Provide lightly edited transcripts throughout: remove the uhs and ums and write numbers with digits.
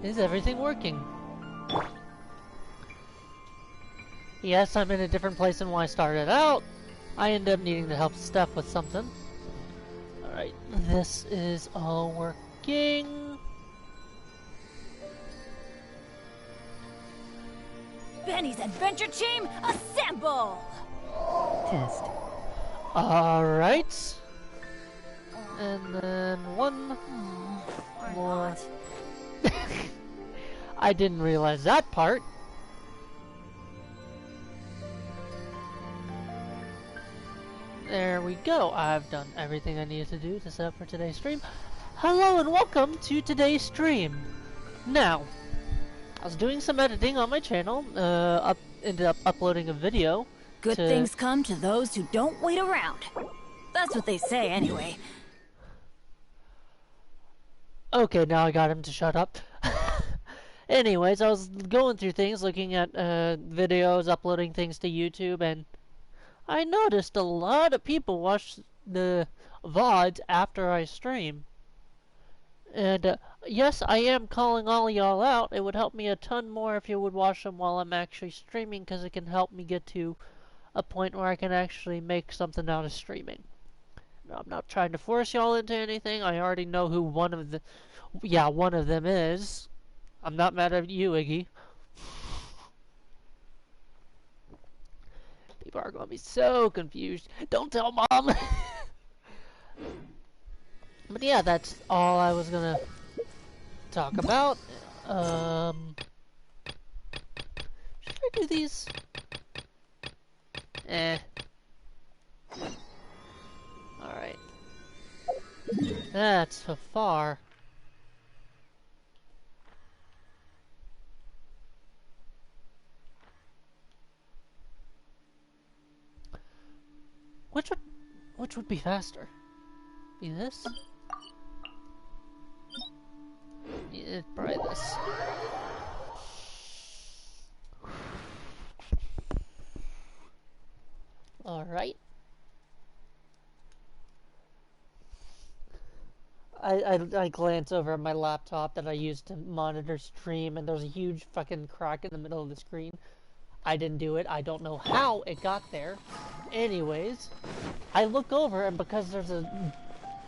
Is everything working? Yes, I'm in a different place than when I started out. I end up needing to help Steph with something. Alright, this is all working. Benny's Adventure Team, assemble! Test. Alright. And then one more. I didn't realize that part. There we go. I've done everything I needed to do to set up for today's stream. Hello and welcome to today's stream. Now, I was doing some editing on my channel. Ended up uploading a video. Good things come to those who don't wait around. That's what they say, anyway. Okay, now I got him to shut up. Anyways, I was going through things, looking at videos, uploading things to YouTube, and I noticed a lot of people watch the VODs after I stream. And yes, I am calling all of y'all out. It would help me a ton more if you would watch them while I'm actually streaming, because it can help me get to a point where I can actually make something out of streaming. No, I'm not trying to force y'all into anything. I already know who one of them is. I'm not mad at you, Iggy. People are going to be so confused. Don't tell Mom! But yeah, that's all I was going to talk about. Should I do these? Alright. That's so far. Which would be faster? Be this? Yeah, probably this. Alright. I glance over at my laptop that I use to monitor stream, and there's a huge fucking crack in the middle of the screen. I didn't do it. I don't know how it got there. Anyways, I look over, and because there's a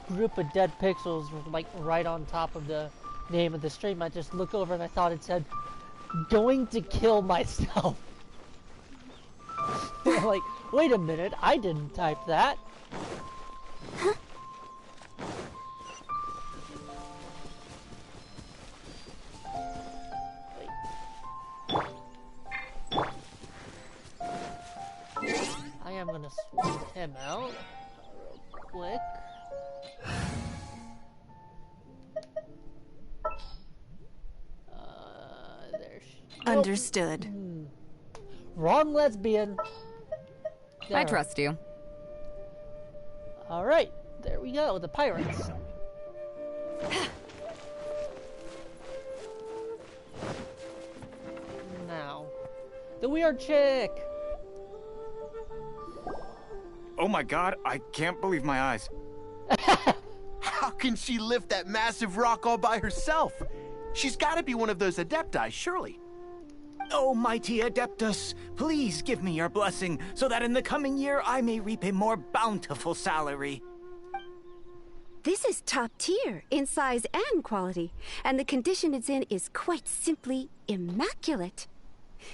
group of dead pixels like right on top of the name of the stream, I just look over and I thought it said, "Going to kill myself." Like, wait a minute, I didn't type that. I am gonna swap him out real quick. There she... Understood. Wrong lesbian. I trust you. Alright, there we go, the pirates. Now, the weird chick. Oh my god, I can't believe my eyes. How can she lift that massive rock all by herself? She's got to be one of those Adepti, surely. Oh, mighty Adeptus, please give me your blessing so that in the coming year I may reap a more bountiful salary. This is top tier in size and quality, and the condition it's in is quite simply immaculate.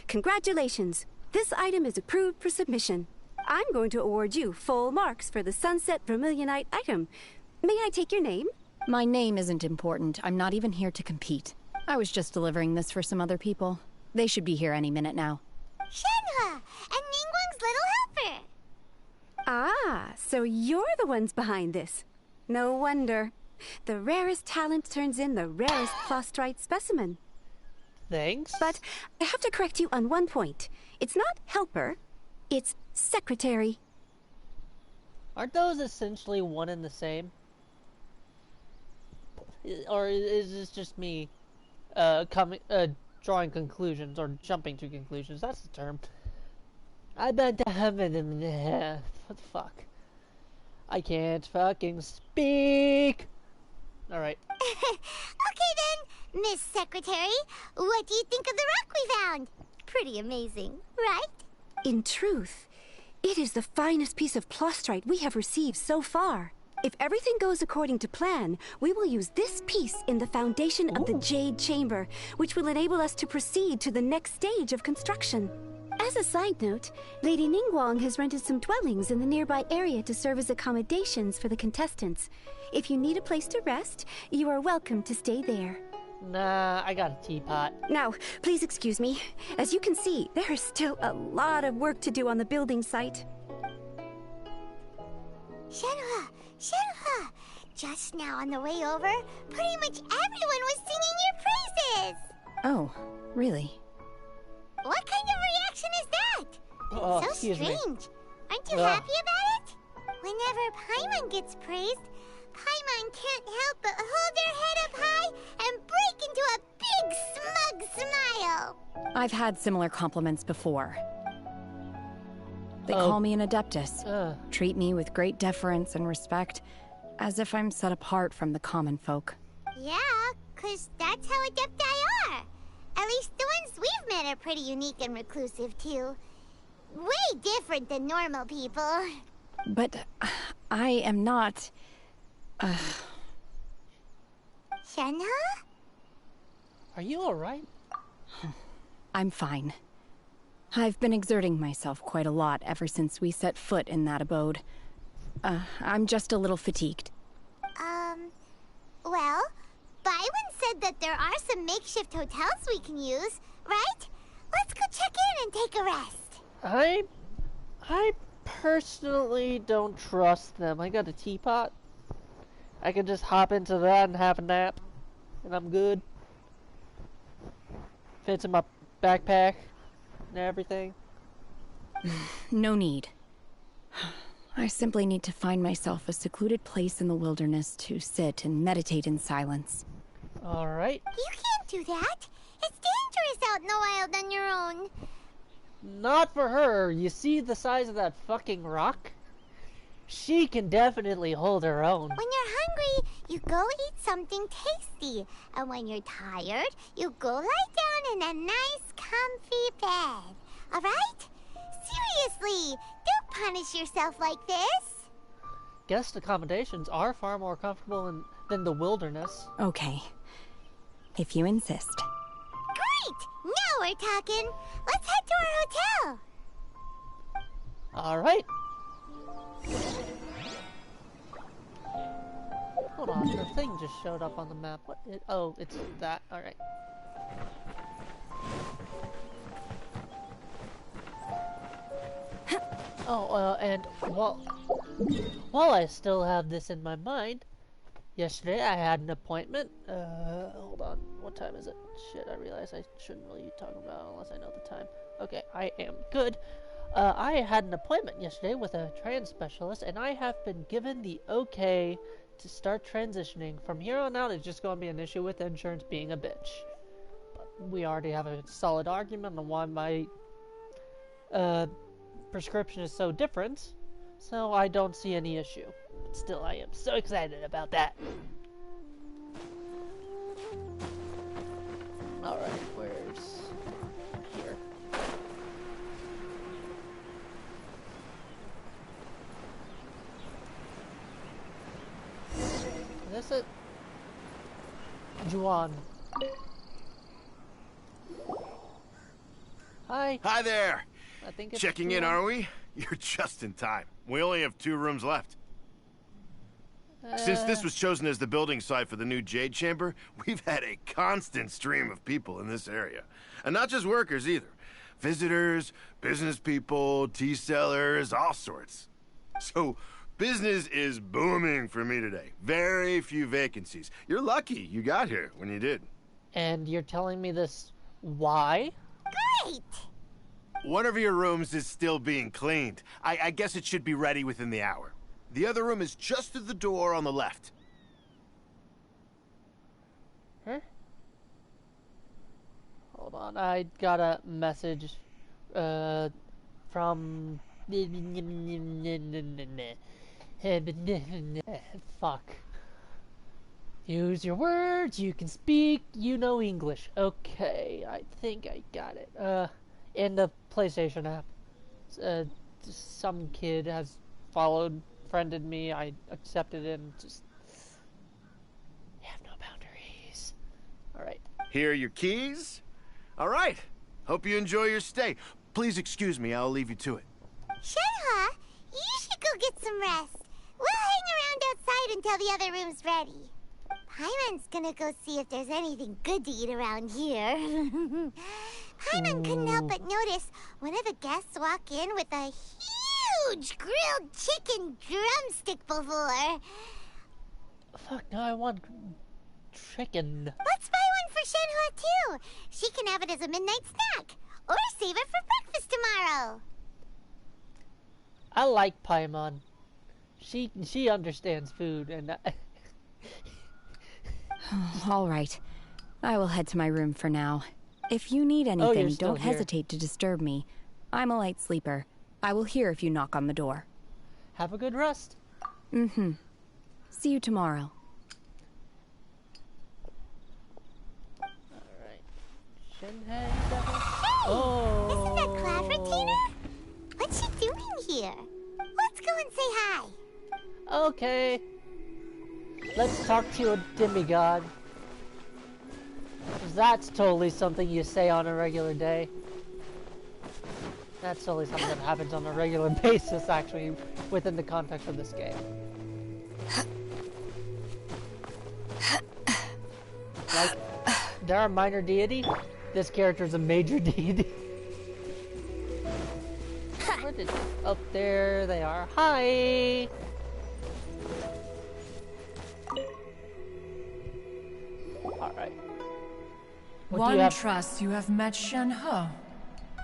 Congratulations, this item is approved for submission. I'm going to award you full marks for the Sunset Vermilionite item. May I take your name? My name isn't important. I'm not even here to compete. I was just delivering this for some other people. They should be here any minute now. Shenhua, and Ningguang's little helper. Ah, so you're the ones behind this. No wonder. The rarest talent turns in the rarest Klostrite specimen. Thanks. But I have to correct you on one point. It's not helper, it's secretary. Aren't those essentially one and the same? Or is this just me drawing conclusions or jumping to conclusions? That's the term. I bet to heaven in what the fuck? I can't fucking speak. All right. Okay then, Miss Secretary, what do you think of the rock we found? Pretty amazing, right? In truth, it is the finest piece of plastrite we have received so far. If everything goes according to plan, we will use this piece in the foundation of the Jade Chamber, which will enable us to proceed to the next stage of construction. As a side note, Lady Ningguang has rented some dwellings in the nearby area to serve as accommodations for the contestants. If you need a place to rest, you are welcome to stay there. Nah, I got a teapot. Now, please excuse me. As you can see, there is still a lot of work to do on the building site. Shenhua, Shenhua! Just now on the way over, pretty much everyone was singing your praises! Oh, really? What kind of reaction is that? Oh, So excuse me. strange. Aren't you Ugh. happy about it? Whenever Paimon gets praised, Paimon can't help but hold their head up high and break into a big smug smile. I've had similar compliments before. They Oh. call me an Adeptus, Uh, treat me with great deference and respect, as if I'm set apart from the common folk. Yeah, 'cause that's how Adepti are. At least the ones we've met are pretty unique and reclusive, too. Way different than normal people. But I am not... Shenhua? are you alright? I'm fine. I've been exerting myself quite a lot ever since we set foot in that abode. I'm just a little fatigued. Well, Byron said that there are some makeshift hotels we can use, right? Let's go check in and take a rest. I personally don't trust them. I got a teapot. I can just hop into that and have a nap, and I'm good. Fits in my backpack and everything. No need. I simply need to find myself a secluded place in the wilderness to sit and meditate in silence. Alright. You can't do that. It's dangerous out in the wild on your own. Not for her. You see the size of that fucking rock? She can definitely hold her own. When you're hungry, you go eat something tasty. And when you're tired, you go lie down in a nice, comfy bed. Alright? Seriously, don't punish yourself like this. Guest accommodations are far more comfortable than the wilderness. Okay. If you insist. Great! Now we're talking. Let's head to our hotel. Alright. Hold on, the thing just showed up on the map. What? Oh, it's that. Alright. Oh, and while I still have this in my mind, yesterday I had an appointment. Hold on. What time is it? Shit, I realize I shouldn't really be talking about it unless I know the time. Okay, I am good. I had an appointment yesterday with a trans specialist, and I have been given the okay to start transitioning. From here on out, it's just going to be an issue with insurance being a bitch. But we already have a solid argument on why my prescription is so different, so I don't see any issue. But still, I am so excited about that. Alright, where's here? Is this it? Juan. Hi. Hi there. I think it's Checking in, Juan. are we? You're just in time. We only have 2 rooms left. Since this was chosen as the building site for the new Jade Chamber, we've had a constant stream of people in this area. And not just workers either. Visitors, business people, tea sellers, all sorts. So, business is booming for me today. Very few vacancies. You're lucky you got here when you did. And you're telling me this why? Great! One of your rooms is still being cleaned. I guess it should be ready within the hour. The other room is just through the door on the left. Huh? Hold on, I got a message from fuck. Use your words, you can speak, you know English. Okay, I think I got it. In the PlayStation app. Some kid has friended me, I accepted it, and just... have no boundaries. Alright. Here are your keys. All right. Hope you enjoy your stay. Please excuse me, I'll leave you to it. Shenhe, you should go get some rest. We'll hang around outside until the other room's ready. Paimon's gonna go see if there's anything good to eat around here. Paimon couldn't help but notice one of the guests walk in with a huge grilled chicken drumstick before. Fuck, no, I want chicken. Let's buy one for Shenhe too. She can have it as a midnight snack. Or save it for breakfast tomorrow. I like Paimon. She understands food, and All right. I will head to my room for now. If you need you're anything, still don't here. hesitate to disturb me. I'm a light sleeper. I will hear if you knock on the door. have a good rest. Mm-hmm. See you tomorrow. Alright. Shenhe, devil. Hey, Oh. isn't that Cloud Retainer? What's she doing here? Let's go and say hi. Okay. Let's talk to a demigod. 'Cause that's totally something you say on a regular day. That's totally something that happens on a regular basis, actually, within the context of this game. Like, they're a minor deity. This character's a major deity. Where did... Oh, there they are. Hi! Alright. What do One you have? trusts you have met Shenhe.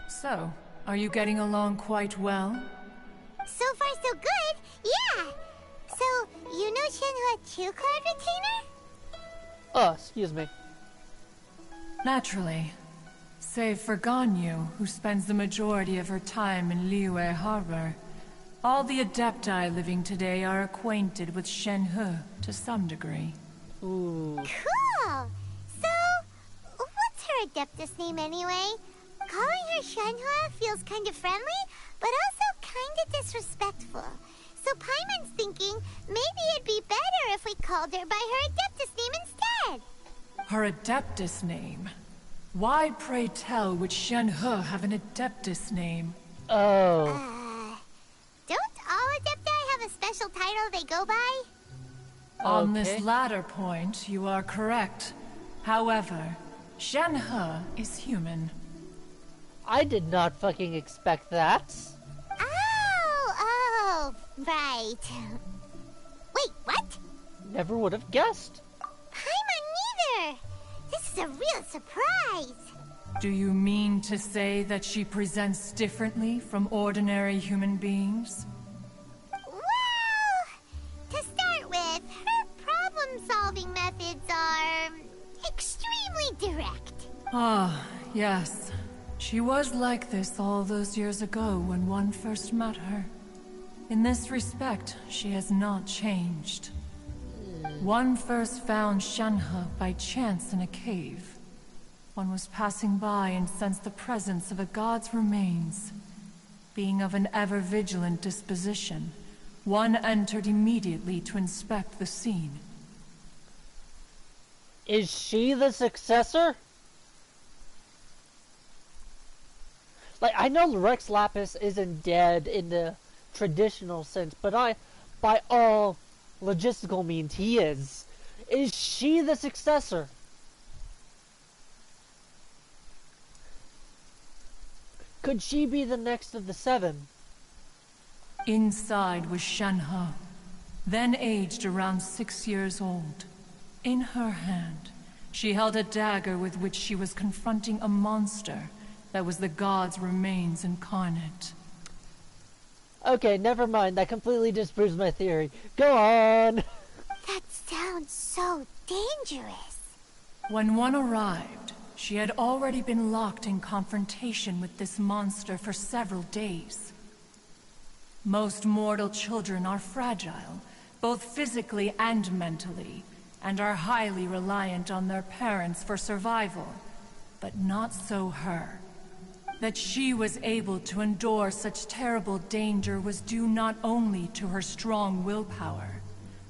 So, are you getting along quite well? So far, so good. Yeah. So, you know Shenhe too, Cloud Retainer? Oh, excuse me. Naturally. Save for Ganyu, who spends the majority of her time in Liyue Harbor. All the Adepti living today are acquainted with Shenhe to some degree. Ooh. Cool. So, what's her Adeptus name anyway? Calling her Shenhe feels kind of friendly, but also kind of disrespectful. So Paimon's thinking maybe it'd be better if we called her by her Adeptus name instead. Her Adeptus name? Why, pray tell, would Shenhe have an Adeptus name? Oh. Don't all Adepti have a special title they go by? On Okay. this latter point, you are correct. However, Shenhe is human. I did not fucking expect that. Oh, right. Wait, what? Never would have guessed. Paimon neither. This is a real surprise. Do you mean to say that she presents differently from ordinary human beings? Well, to start with, her problem-solving methods are extremely direct. Ah, yes. She was like this all those years ago when one first met her. In this respect, she has not changed. One first found Shenhe by chance in a cave. One was passing by and sensed the presence of a god's remains. Being of an ever-vigilant disposition, one entered immediately to inspect the scene. Is she the successor? Like, I know Rex Lapis isn't dead in the traditional sense, but by all logistical means, he is. Is she the successor? Could she be the next of the seven? Inside was Shenhe, then aged around 6 years old. In her hand, she held a dagger with which she was confronting a monster that was the god's remains incarnate. Okay, never mind. That completely disproves my theory. Go on! That sounds so dangerous. When one arrived, she had already been locked in confrontation with this monster for several days. Most mortal children are fragile, both physically and mentally, and are highly reliant on their parents for survival. But not so her. That she was able to endure such terrible danger was due not only to her strong willpower,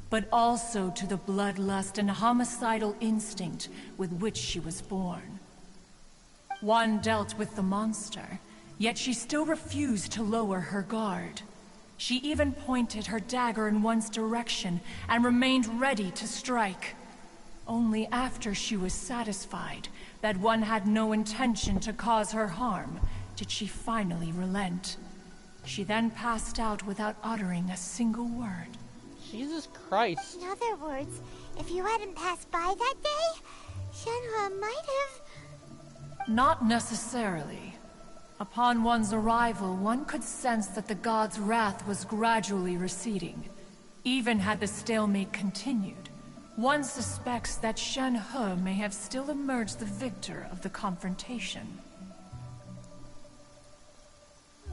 but also to the bloodlust and homicidal instinct with which she was born. One dealt with the monster, yet she still refused to lower her guard. She even pointed her dagger in one's direction and remained ready to strike. Only after she was satisfied that one had no intention to cause her harm did she finally relent. She then passed out without uttering a single word. Jesus Christ. In other words, if you hadn't passed by that day, Shenhe might have... Not necessarily. Upon one's arrival, one could sense that the god's wrath was gradually receding. Even had the stalemate continued, one suspects that Shenhe may have still emerged the victor of the confrontation.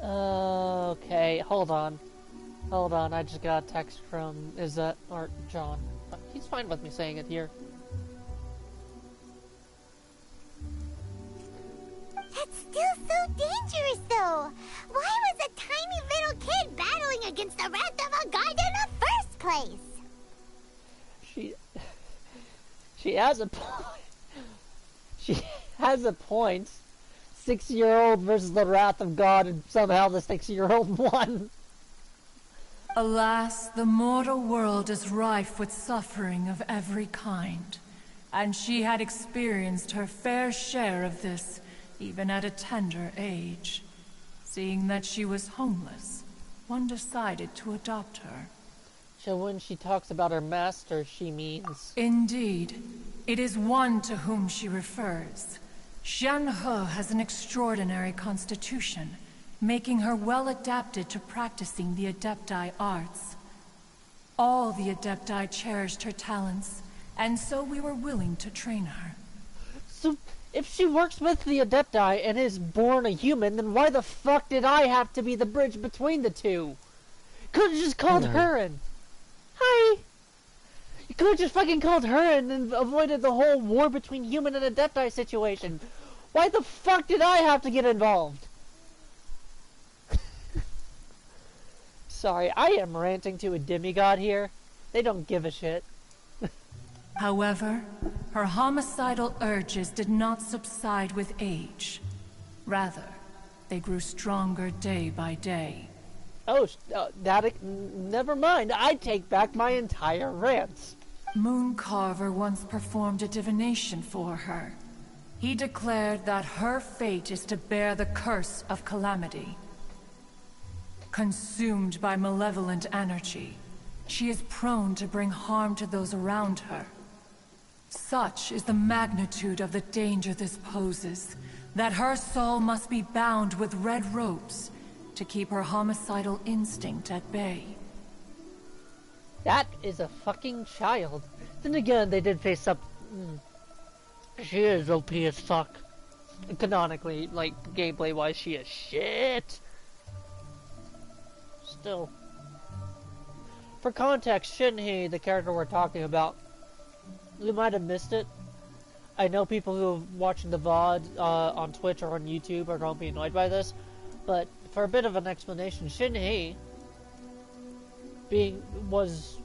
Okay, hold on. Hold on, I just got a text from Izzet, or John. He's fine with me saying it here. That's still so dangerous, though. Why was a tiny little kid battling against the wrath of a god in the first place? She has a point. She has a point. 6-year-old versus the wrath of God, and somehow the 6-year-old won. Alas, the mortal world is rife with suffering of every kind, and she had experienced her fair share of this, even at a tender age. Seeing that she was homeless, one decided to adopt her. So when she talks about her master, she means... Indeed. It is one to whom she refers. Shenhe has an extraordinary constitution, making her well adapted to practicing the Adepti arts. All the Adepti cherished her talents, and so we were willing to train her. So, if she works with the Adepti and is born a human, then why the fuck did I have to be the bridge between the two? Could've just called her in. Hi! You could've just fucking called her in and avoided the whole war between human and Adepti situation. Why the fuck did I have to get involved? Sorry, I am ranting to a demigod here. They don't give a shit. However, her homicidal urges did not subside with age. Rather, they grew stronger day by day. Oh, never mind. I take back my entire rant. Mooncarver once performed a divination for her. He declared that her fate is to bear the curse of calamity. Consumed by malevolent energy, she is prone to bring harm to those around her. Such is the magnitude of the danger this poses, that her soul must be bound with red ropes to keep her homicidal instinct at bay. That is a fucking child. Then again, they did face up... She is OP as fuck. Canonically, like, gameplay-wise, she is shit. Still. For context, Shinhei, the character we're talking about, you might have missed it. I know people who are watching the VOD on Twitch or on YouTube are going to be annoyed by this, but for a bit of an explanation, Shinhei was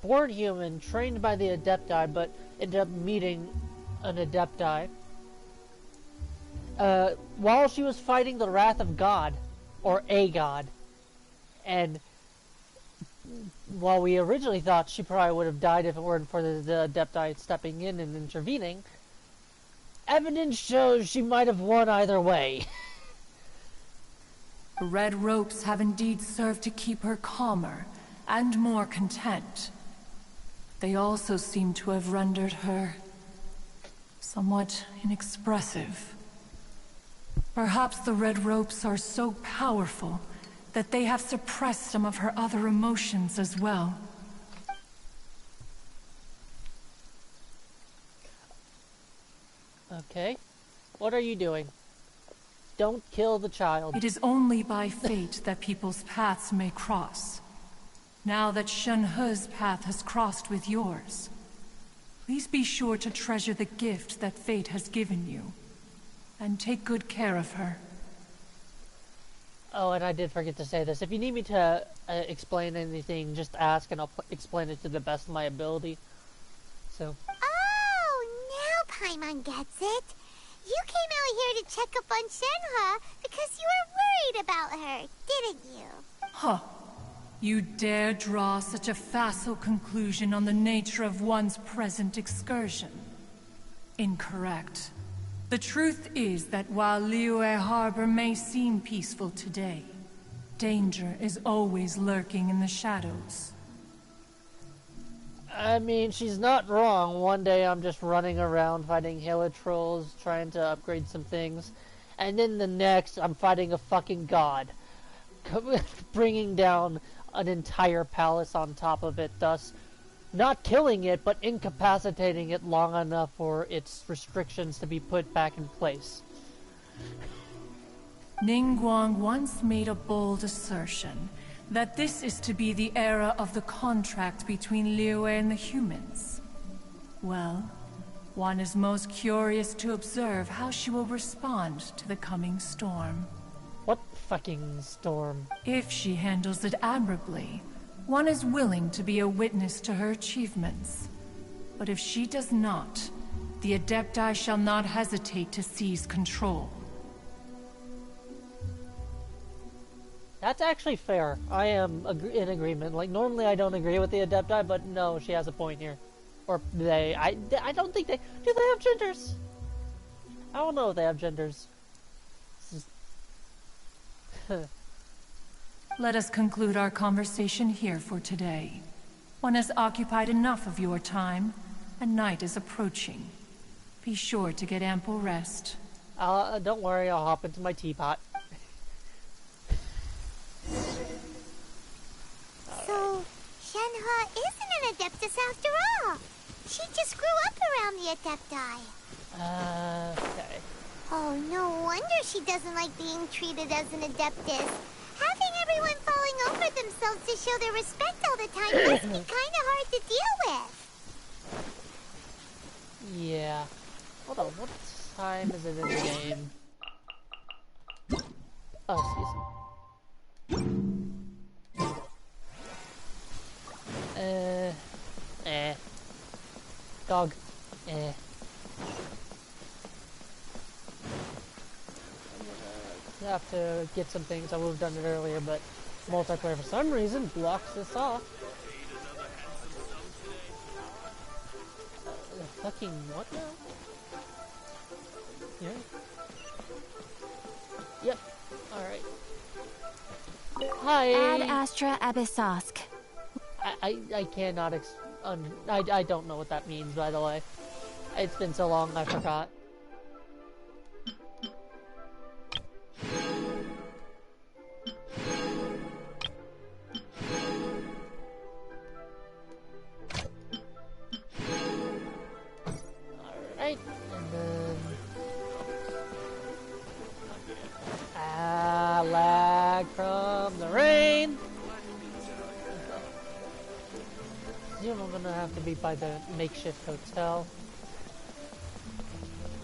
born human, trained by the Adepti, but ended up meeting an Adepti while she was fighting the wrath of God, or a god. And while we originally thought she probably would have died if it weren't for the Adepti stepping in and intervening, evidence shows she might have won either way. The red ropes have indeed served to keep her calmer and more content. They also seem to have rendered her somewhat inexpressive. Perhaps the red ropes are so powerful that they have suppressed some of her other emotions as well. Okay. What are you doing? Don't kill the child. It is only by fate that people's paths may cross. Now that Shenhe's path has crossed with yours, Please be sure to treasure the gift that fate has given you. And take good care of her. Oh, and I did forget to say this. If you need me to explain anything, just ask and I'll explain it to the best of my ability. So. Oh, now Paimon gets it. You came out here to check up on Shenhua because you were worried about her, didn't you? Huh. You dare draw such a facile conclusion on the nature of one's present excursion? Incorrect. The truth is that while Liyue Harbor may seem peaceful today, danger is always lurking in the shadows. I mean, she's not wrong. One day I'm just running around fighting Helitrolls, trying to upgrade some things. And then the next, I'm fighting a fucking god. Bringing down an entire palace on top of it, thus not killing it, but incapacitating it long enough for its restrictions to be put back in place. Ningguang once made a bold assertion that this is to be the era of the contract between Liyue and the humans. Well, one is most curious to observe how she will respond to the coming storm. What fucking storm? If she handles it admirably, one is willing to be a witness to her achievements. But if she does not, the Adepti shall not hesitate to seize control. That's actually fair. I am in agreement. Like, normally I don't agree with the Adepti, but no, she has a point here. Or they. I don't think they... Do they have genders? I don't know if they have genders. Let us conclude our conversation here for today. One has occupied enough of your time, and night is approaching. Be sure to get ample rest. Don't worry, I'll hop into my teapot. So, Shenhua isn't an Adeptus after all. She just grew up around the Adepti. Okay. Oh, no wonder she doesn't like being treated as an Adeptus. Having everyone falling over themselves to show their respect all the time must be kind of hard to deal with. Yeah. Hold on, what time is it in the game? Oh, excuse me. Dog. I have to get some things. I would have done it earlier, but multiplayer for some reason blocks this off. Fucking what now? Yeah. Yep. Alright. Hi! Ad Astra Abyssosk. I cannot I don't know what that means, by the way. It's been so long, I forgot. Alright, and then... lag from the rain! I'm gonna have to be by the makeshift hotel.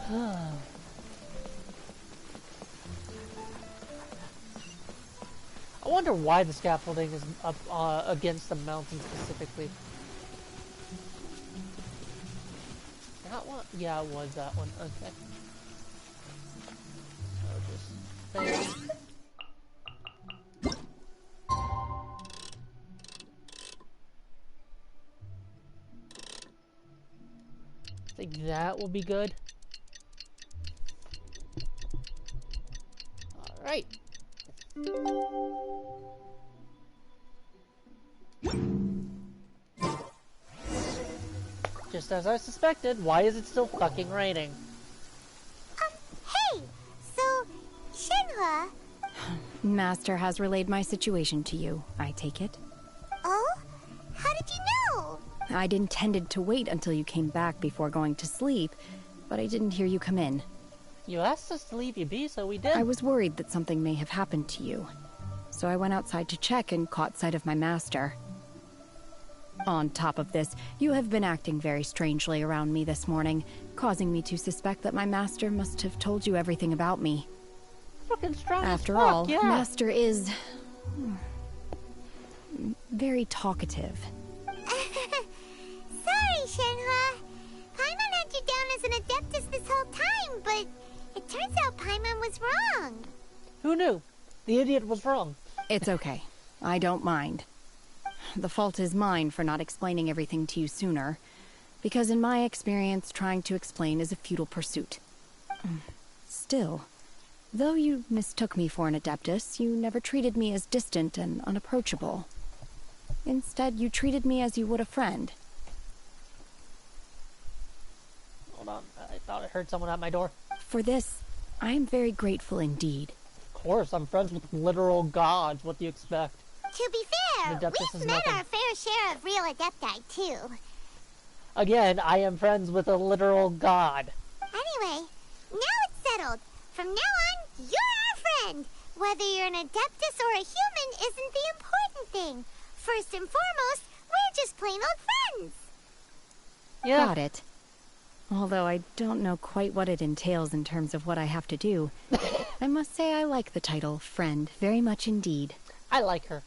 I wonder why the scaffolding is up against the mountain specifically. That one? Yeah, it was that one. Okay. So just there. I think that will be good. Alright. Just as I suspected, why is it still fucking raining? Hey! So, Shenhua... Master has relayed my situation to you, I take it. Oh? How did you know? I'd intended to wait until you came back before going to sleep, but I didn't hear you come in. You asked us to leave you be, so we did. I was worried that something may have happened to you, so I went outside to check and caught sight of my master. On top of this, you have been acting very strangely around me this morning, causing me to suspect that my master must have told you everything about me. Fucking strong After as fuck, all, yeah. Master is... very talkative. Sorry, Shenhua. Paimon had you down as an adeptus this whole time, but it turns out Paimon was wrong. Who knew? The idiot was wrong. It's okay. I don't mind. The fault is mine for not explaining everything to you sooner, because in my experience, trying to explain is a futile pursuit. Still, though you mistook me for an adeptus, you never treated me as distant and unapproachable. Instead, you treated me as you would a friend. Hold on, I thought I heard someone at my door. For this, I am very grateful indeed. Of course, I'm friends with literal gods. What do you expect? To be fair, Adeptus we've is met nothing. our fair share of real adepti, too. Again, I am friends with a literal god. Anyway, now it's settled. From now on, you're our friend. Whether you're an adeptus or a human isn't the important thing. First and foremost, we're just plain old friends. Yeah. Got it. Although I don't know quite what it entails in terms of what I have to do, I must say I like the title, friend, very much indeed. I like her.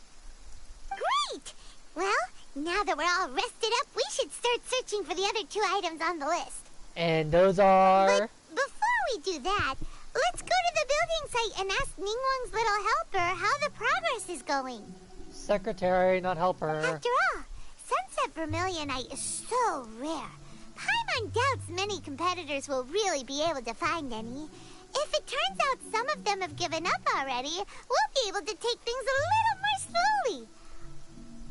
Great! Well, now that we're all rested up, we should start searching for the other 2 items on the list. And those are... But before we do that, let's go to the building site and ask Ningguang's little helper how the progress is going. Secretary, not helper. After all, Sunset Vermilionite is so rare. Paimon doubts many competitors will really be able to find any. If it turns out some of them have given up already, we'll be able to take things a little more slowly.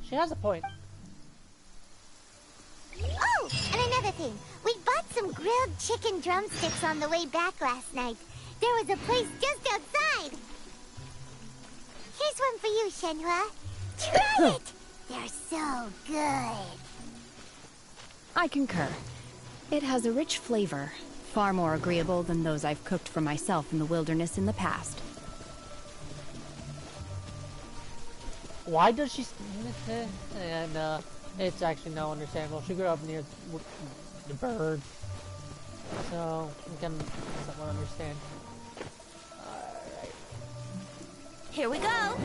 She has a point. Oh, and another thing. We bought some grilled chicken drumsticks on the way back last night. There was a place just outside. Here's one for you, Shenhua. Try it! They're so good. I concur. It has a rich flavor, far more agreeable than those I've cooked for myself in the wilderness in the past. Why does she... And, it's actually no understandable. She grew up near the bird. So, I can somewhat understand. Alright. Here we go.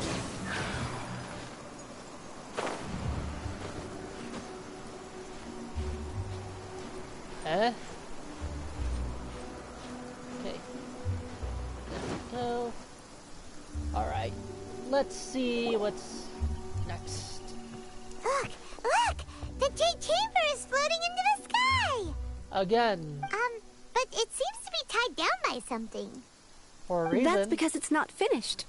Eh? Okay. So... Alright. Let's see what's next. Look! Look! The Jade Chamber is floating into the sky! Again, But it seems to be tied down by something. for a reason. That's because it's not finished.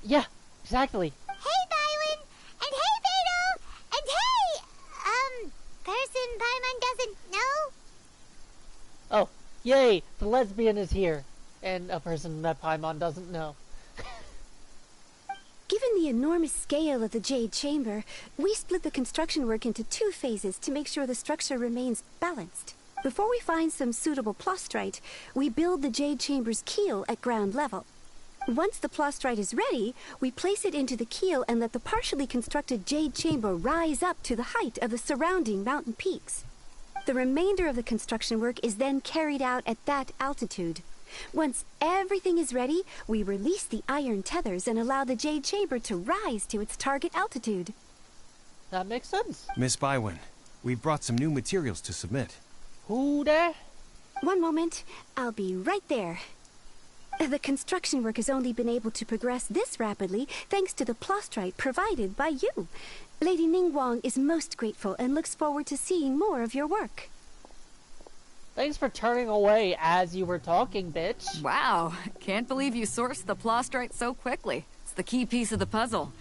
Yeah, exactly. Hey, Bywin! And hey, Beto! And hey, person Paimon doesn't know? Oh, yay! The lesbian is here. And a person that Paimon doesn't know. Given the enormous scale of the Jade Chamber, we split the construction work into 2 phases to make sure the structure remains balanced. Before we find some suitable plastrite, we build the Jade Chamber's keel at ground level. Once the plastrite is ready, we place it into the keel and let the partially constructed Jade Chamber rise up to the height of the surrounding mountain peaks. The remainder of the construction work is then carried out at that altitude. Once everything is ready, we release the iron tethers and allow the Jade Chamber to rise to its target altitude. That makes sense. Miss Bywin, we've brought some new materials to submit. Who there? One moment, I'll be right there. The construction work has only been able to progress this rapidly thanks to the plastrite provided by you. Lady Ningguang is most grateful and looks forward to seeing more of your work. Thanks for turning away as you were talking, bitch. Wow, can't believe you sourced the plastrite so quickly. It's the key piece of the puzzle.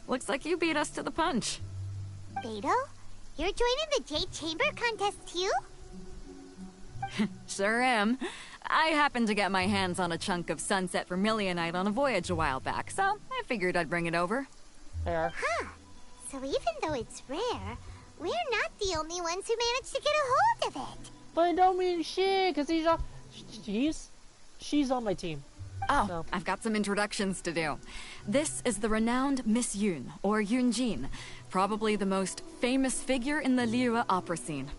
Looks like you beat us to the punch. Beto? You're joining the Jade Chamber contest too? Sure am. I happened to get my hands on a chunk of sunset vermilionite on a voyage a while back, so I figured I'd bring it over. Fair. Huh. So even though it's rare, we're not the only ones who managed to get a hold of it. But it don't mean shit, because she's on my team. Oh, So. I've got some introductions to do. This is the renowned Miss Yoon, or Yoonjin, probably the most famous figure in the Liyue opera scene.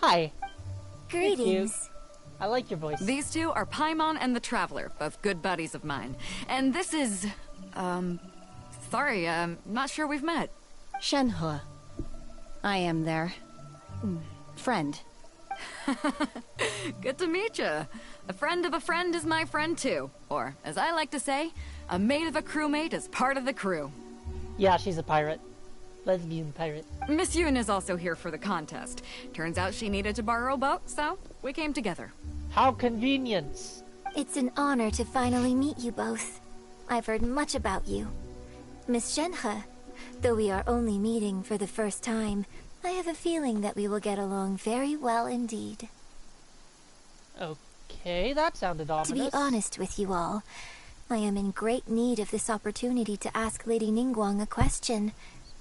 Hi. Greetings. I like your voice. These two are Paimon and the Traveler, both good buddies of mine. And this is... sorry, not sure we've met. Shenhe. I am their... friend. Good to meet you. A friend of a friend is my friend too. Or, as I like to say, a mate of a crewmate is part of the crew. Yeah, she's a pirate. Lesbian pirate. Miss Yoon is also here for the contest. Turns out she needed to borrow a boat, so we came together. How convenient. It's an honor to finally meet you both. I've heard much about you. Miss Genche, though we are only meeting for the first time, I have a feeling that we will get along very well indeed. Okay, that sounded ominous. To be honest with you all, I am in great need of this opportunity to ask Lady Ningguang a question.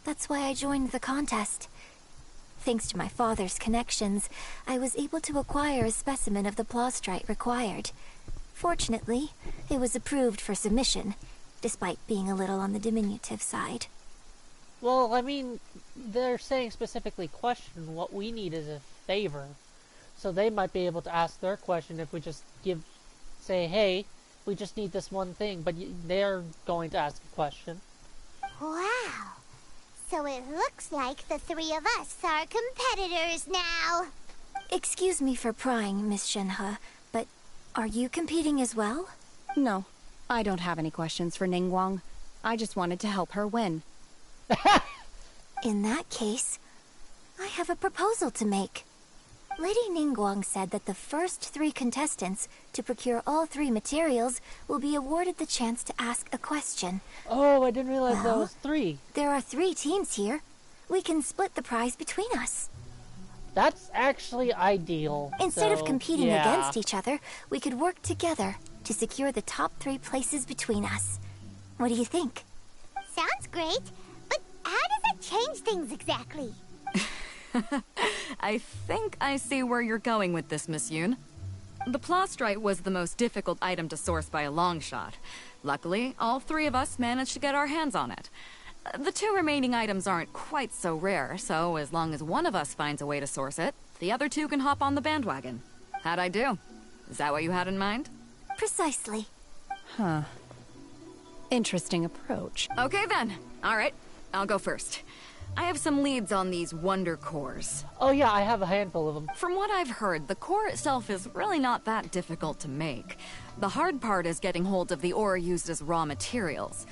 That's why I joined the contest. Thanks to my father's connections, I was able to acquire a specimen of the plaustrite required. Fortunately, it was approved for submission, despite being a little on the diminutive side. Well, I mean, they're saying specifically question. What we need is a favor. So they might be able to ask their question if we just say, hey, we just need this one thing. But they're going to ask a question. Wow. So it looks like the three of us are competitors now. Excuse me for prying, Miss Shenhe, but are you competing as well? No, I don't have any questions for Ningguang. I just wanted to help her win. In that case, I have a proposal to make. Lady Ningguang said that the first 3 contestants to procure all 3 materials will be awarded the chance to ask a question. Oh, I didn't realize that was 3. There are 3 teams here. We can split the prize between us. That's actually ideal. Instead of competing yeah. against each other, we could work together to secure the top 3 places between us. What do you think? Sounds great, but how does it change things exactly? I think I see where you're going with this, Miss Yoon. The plaustrite was the most difficult item to source by a long shot. Luckily, all 3 of us managed to get our hands on it. The 2 remaining items aren't quite so rare, so as long as one of us finds a way to source it, the other 2 can hop on the bandwagon. How'd I do? Is that what you had in mind? Precisely. Huh. Interesting approach. Okay then. All right, I'll go first. I have some leads on these wonder cores. Oh yeah, I have a handful of them. From what I've heard, the core itself is really not that difficult to make. The hard part is getting hold of the ore used as raw materials.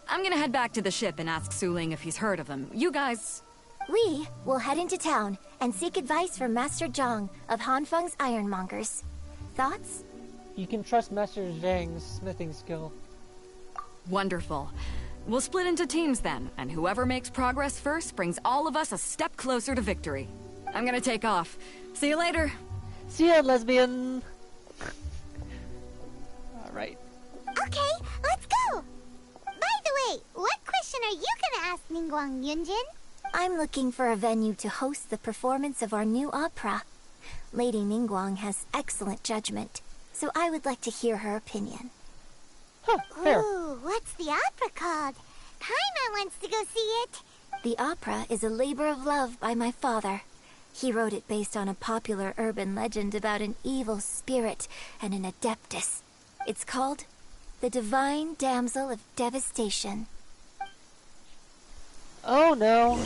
I'm gonna head back to the ship and ask Suling if he's heard of them. You guys... We will head into town and seek advice from Master Zhang of Hanfeng's Ironmongers. Thoughts? You can trust Master Zhang's smithing skill. Wonderful. We'll split into teams then, and whoever makes progress first brings all of us a step closer to victory. I'm gonna take off. See you later. See ya, lesbian. Alright. Okay, let's go! By the way, what question are you gonna ask Ningguang Yunjin? I'm looking for a venue to host the performance of our new opera. Lady Ningguang has excellent judgment, so I would like to hear her opinion. Huh, fair. Ooh, what's the opera called? Paimon wants to go see it. The opera is a labor of love by my father. He wrote it based on a popular urban legend about an evil spirit and an adeptus. It's called The Divine Damsel of Devastation. Oh no.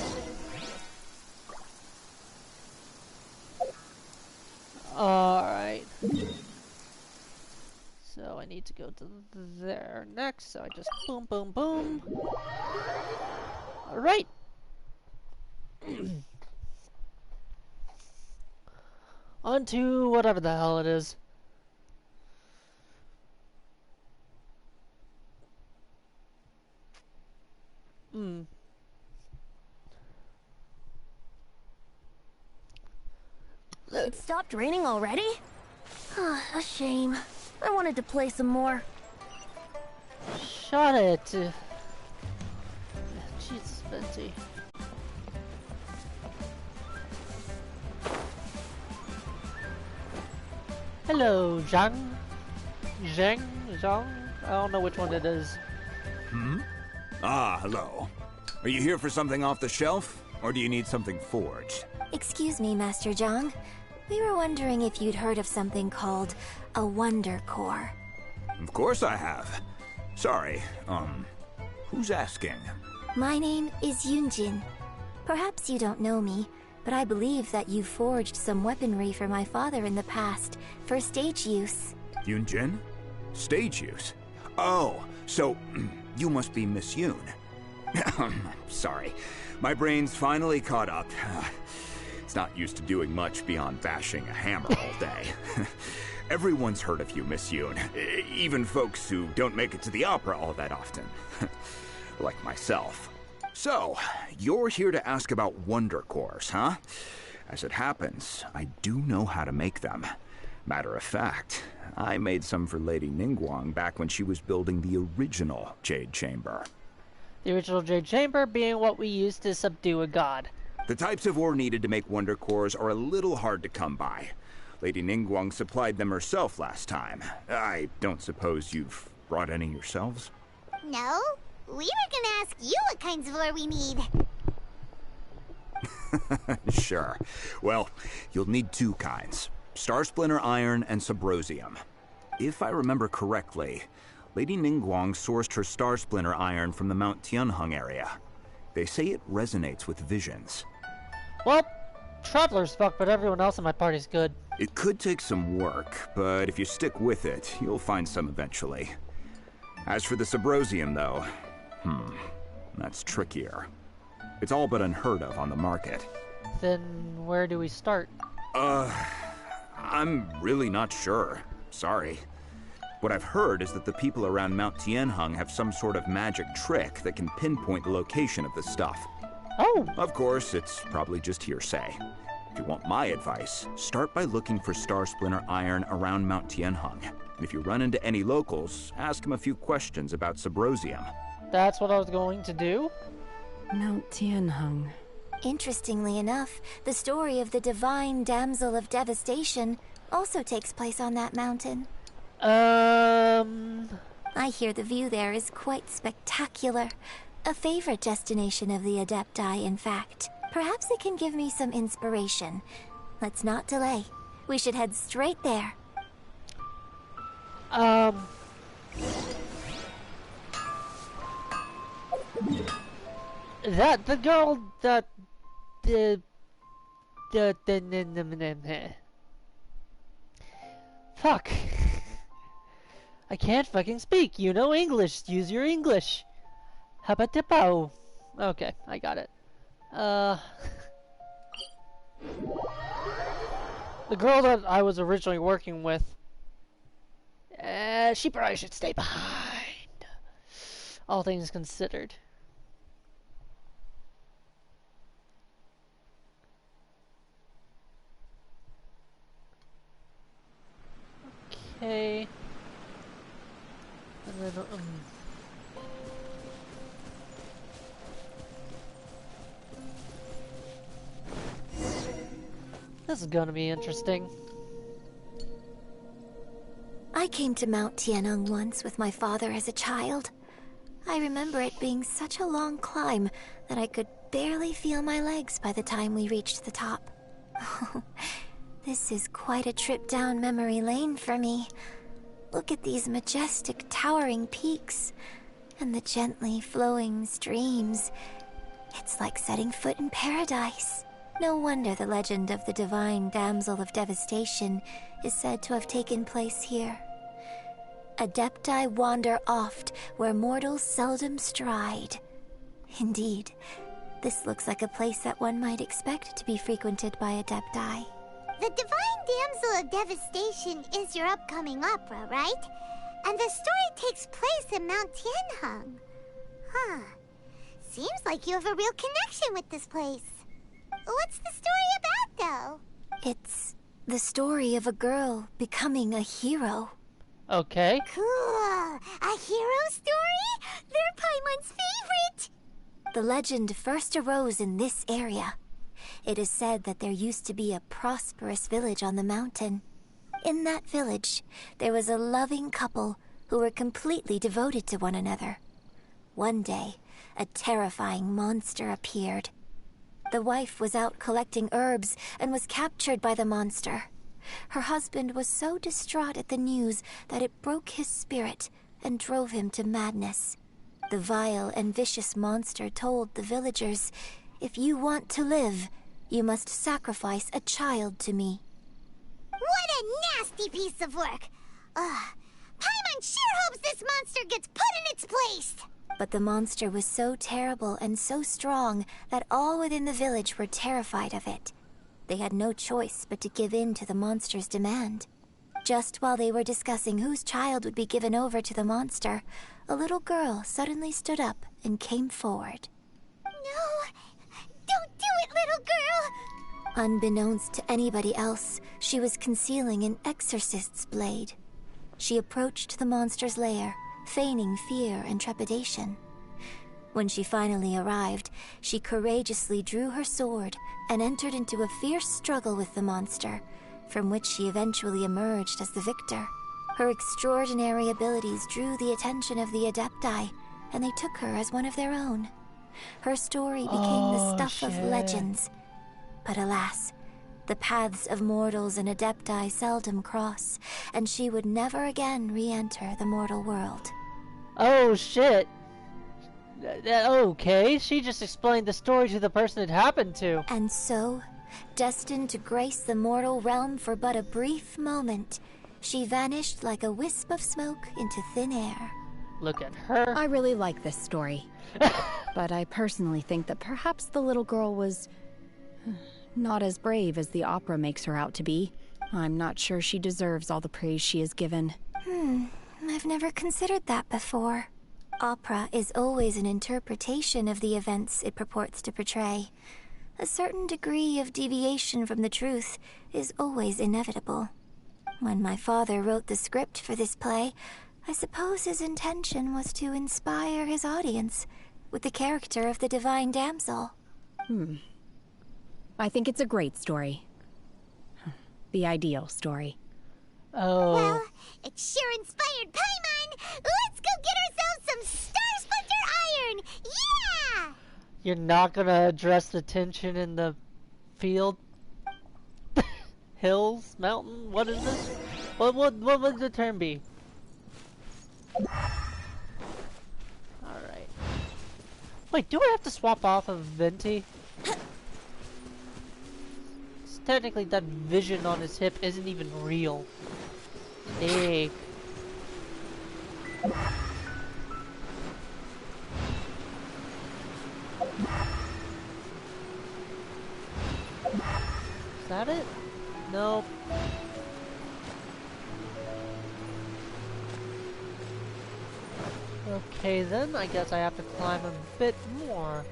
Alright. So I need to go to there next, so I just boom, boom, boom. Alright. On to whatever the hell it is. It stopped raining already? A shame. I wanted to play some more. Shut it. Jesus, Venti. Hello, Zhang. Zhang? I don't know which one it is. Ah, hello. Are you here for something off the shelf, or do you need something forged? Excuse me, Master Zhang. We were wondering if you'd heard of something called a Wonder Core. Of course I have. Sorry, who's asking? My name is Yunjin. Perhaps you don't know me, but I believe that you forged some weaponry for my father in the past, for stage use. Yunjin? Stage use? Oh, so you must be Miss Yoon. Sorry, my brain's finally caught up. It's not used to doing much beyond bashing a hammer all day. Everyone's heard of you, Miss Yoon. Even folks who don't make it to the opera all that often. Like myself. So, you're here to ask about Wonder Cores, huh? As it happens, I do know how to make them. Matter of fact, I made some for Lady Ningguang back when she was building the original Jade Chamber. The original Jade Chamber being what we used to subdue a god. The types of ore needed to make Wonder Cores are a little hard to come by. Lady Ningguang supplied them herself last time. I don't suppose you've brought any yourselves? No, we were gonna ask you what kinds of ore we need. Sure. Well, you'll need two kinds. Star Splinter Iron and Subrosium. If I remember correctly, Lady Ningguang sourced her Star Splinter Iron from the Mount Tianheng area. They say it resonates with visions. Well, Traveler's fucked, but everyone else in my party's good. It could take some work, but if you stick with it, you'll find some eventually. As for the Subrosium, though, that's trickier. It's all but unheard of on the market. Then where do we start? I'm really not sure. Sorry. What I've heard is that the people around Mount Tianheng have some sort of magic trick that can pinpoint the location of the stuff. Oh! Of course, it's probably just hearsay. If you want my advice, start by looking for Star Splinter Iron around Mount Tianheng. And if you run into any locals, ask them a few questions about Subrosium. That's what I was going to do? Mount Tianheng. Interestingly enough, the story of the divine damsel of devastation also takes place on that mountain. I hear the view there is quite spectacular. A favorite destination of the Adepti, in fact. Perhaps it can give me some inspiration. Let's not delay. We should head straight there. That the girl that fuck. I can't fucking speak. You know English. Use your English. Habatipow. Okay, I got it. The girl that I was originally working with, she probably should stay behind. All things considered. Okay. And then, this is gonna be interesting. I came to Mount Tianheng once with my father as a child. I remember it being such a long climb that I could barely feel my legs by the time we reached the top. This is quite a trip down memory lane for me. Look at these majestic, towering peaks, and the gently flowing streams. It's like setting foot in paradise. No wonder the legend of the divine damsel of devastation is said to have taken place here. Adepti wander oft where mortals seldom stride. Indeed, this looks like a place that one might expect to be frequented by Adepti. The Divine Damsel of Devastation is your upcoming opera, right? And the story takes place in Mount Tianheng. Huh. Seems like you have a real connection with this place. What's the story about, though? It's the story of a girl becoming a hero. Okay. Cool. A hero story? They're Paimon's favorite! The legend first arose in this area. It is said that there used to be a prosperous village on the mountain. In that village, there was a loving couple who were completely devoted to one another. One day, a terrifying monster appeared. The wife was out collecting herbs and was captured by the monster. Her husband was so distraught at the news that it broke his spirit and drove him to madness. The vile and vicious monster told the villagers, "If you want to live, you must sacrifice a child to me." What a nasty piece of work! Paimon sure hopes this monster gets put in its place! But the monster was so terrible and so strong that all within the village were terrified of it. They had no choice but to give in to the monster's demand. Just while they were discussing whose child would be given over to the monster, a little girl suddenly stood up and came forward. No! Don't do it, little girl! Unbeknownst to anybody else, she was concealing an exorcist's blade. She approached the monster's lair, feigning fear and trepidation. When she finally arrived, she courageously drew her sword and entered into a fierce struggle with the monster, from which she eventually emerged as the victor. Her extraordinary abilities drew the attention of the Adepti, and they took her as one of their own. Her story became the stuff of legends. But alas, the paths of mortals and Adepti seldom cross, and she would never again re-enter the mortal world. Oh shit! Okay, she just explained the story to the person it happened to. And so, destined to grace the mortal realm for but a brief moment, she vanished like a wisp of smoke into thin air. Look at her. I really like this story. But I personally think that perhaps the little girl was not as brave as the opera makes her out to be. I'm not sure she deserves all the praise she is given. I've never considered that before. Opera is always an interpretation of the events it purports to portray. A certain degree of deviation from the truth is always inevitable. When my father wrote the script for this play, I suppose his intention was to inspire his audience with the character of the divine damsel. I think it's a great story. The ideal story. Oh. Well, it sure inspired Paimon! Let's go get ourselves some Star Splinter Iron! Yeah! You're not gonna address the tension in the field? Hills? Mountain? What is this? What would the term be? Alright. Wait, do I have to swap off of Venti? Technically, that vision on his hip isn't even real. Hey. Is that it? Nope. Okay then, I guess I have to climb a bit more.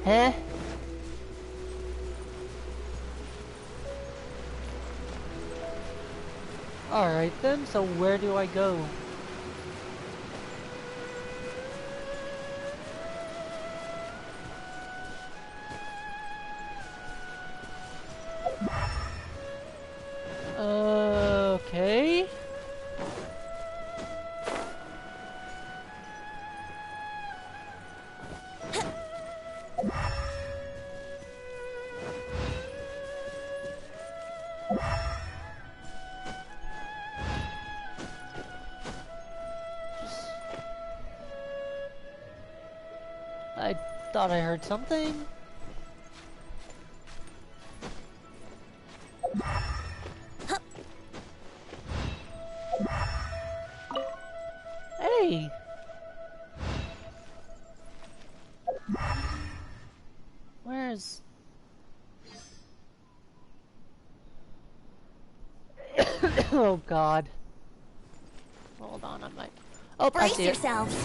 Huh? Alright then, so where do I go? Okay. I thought I heard something. Hey! Where's... Oh god. Hold on, I might... Oh, I Brace see it. yourselves!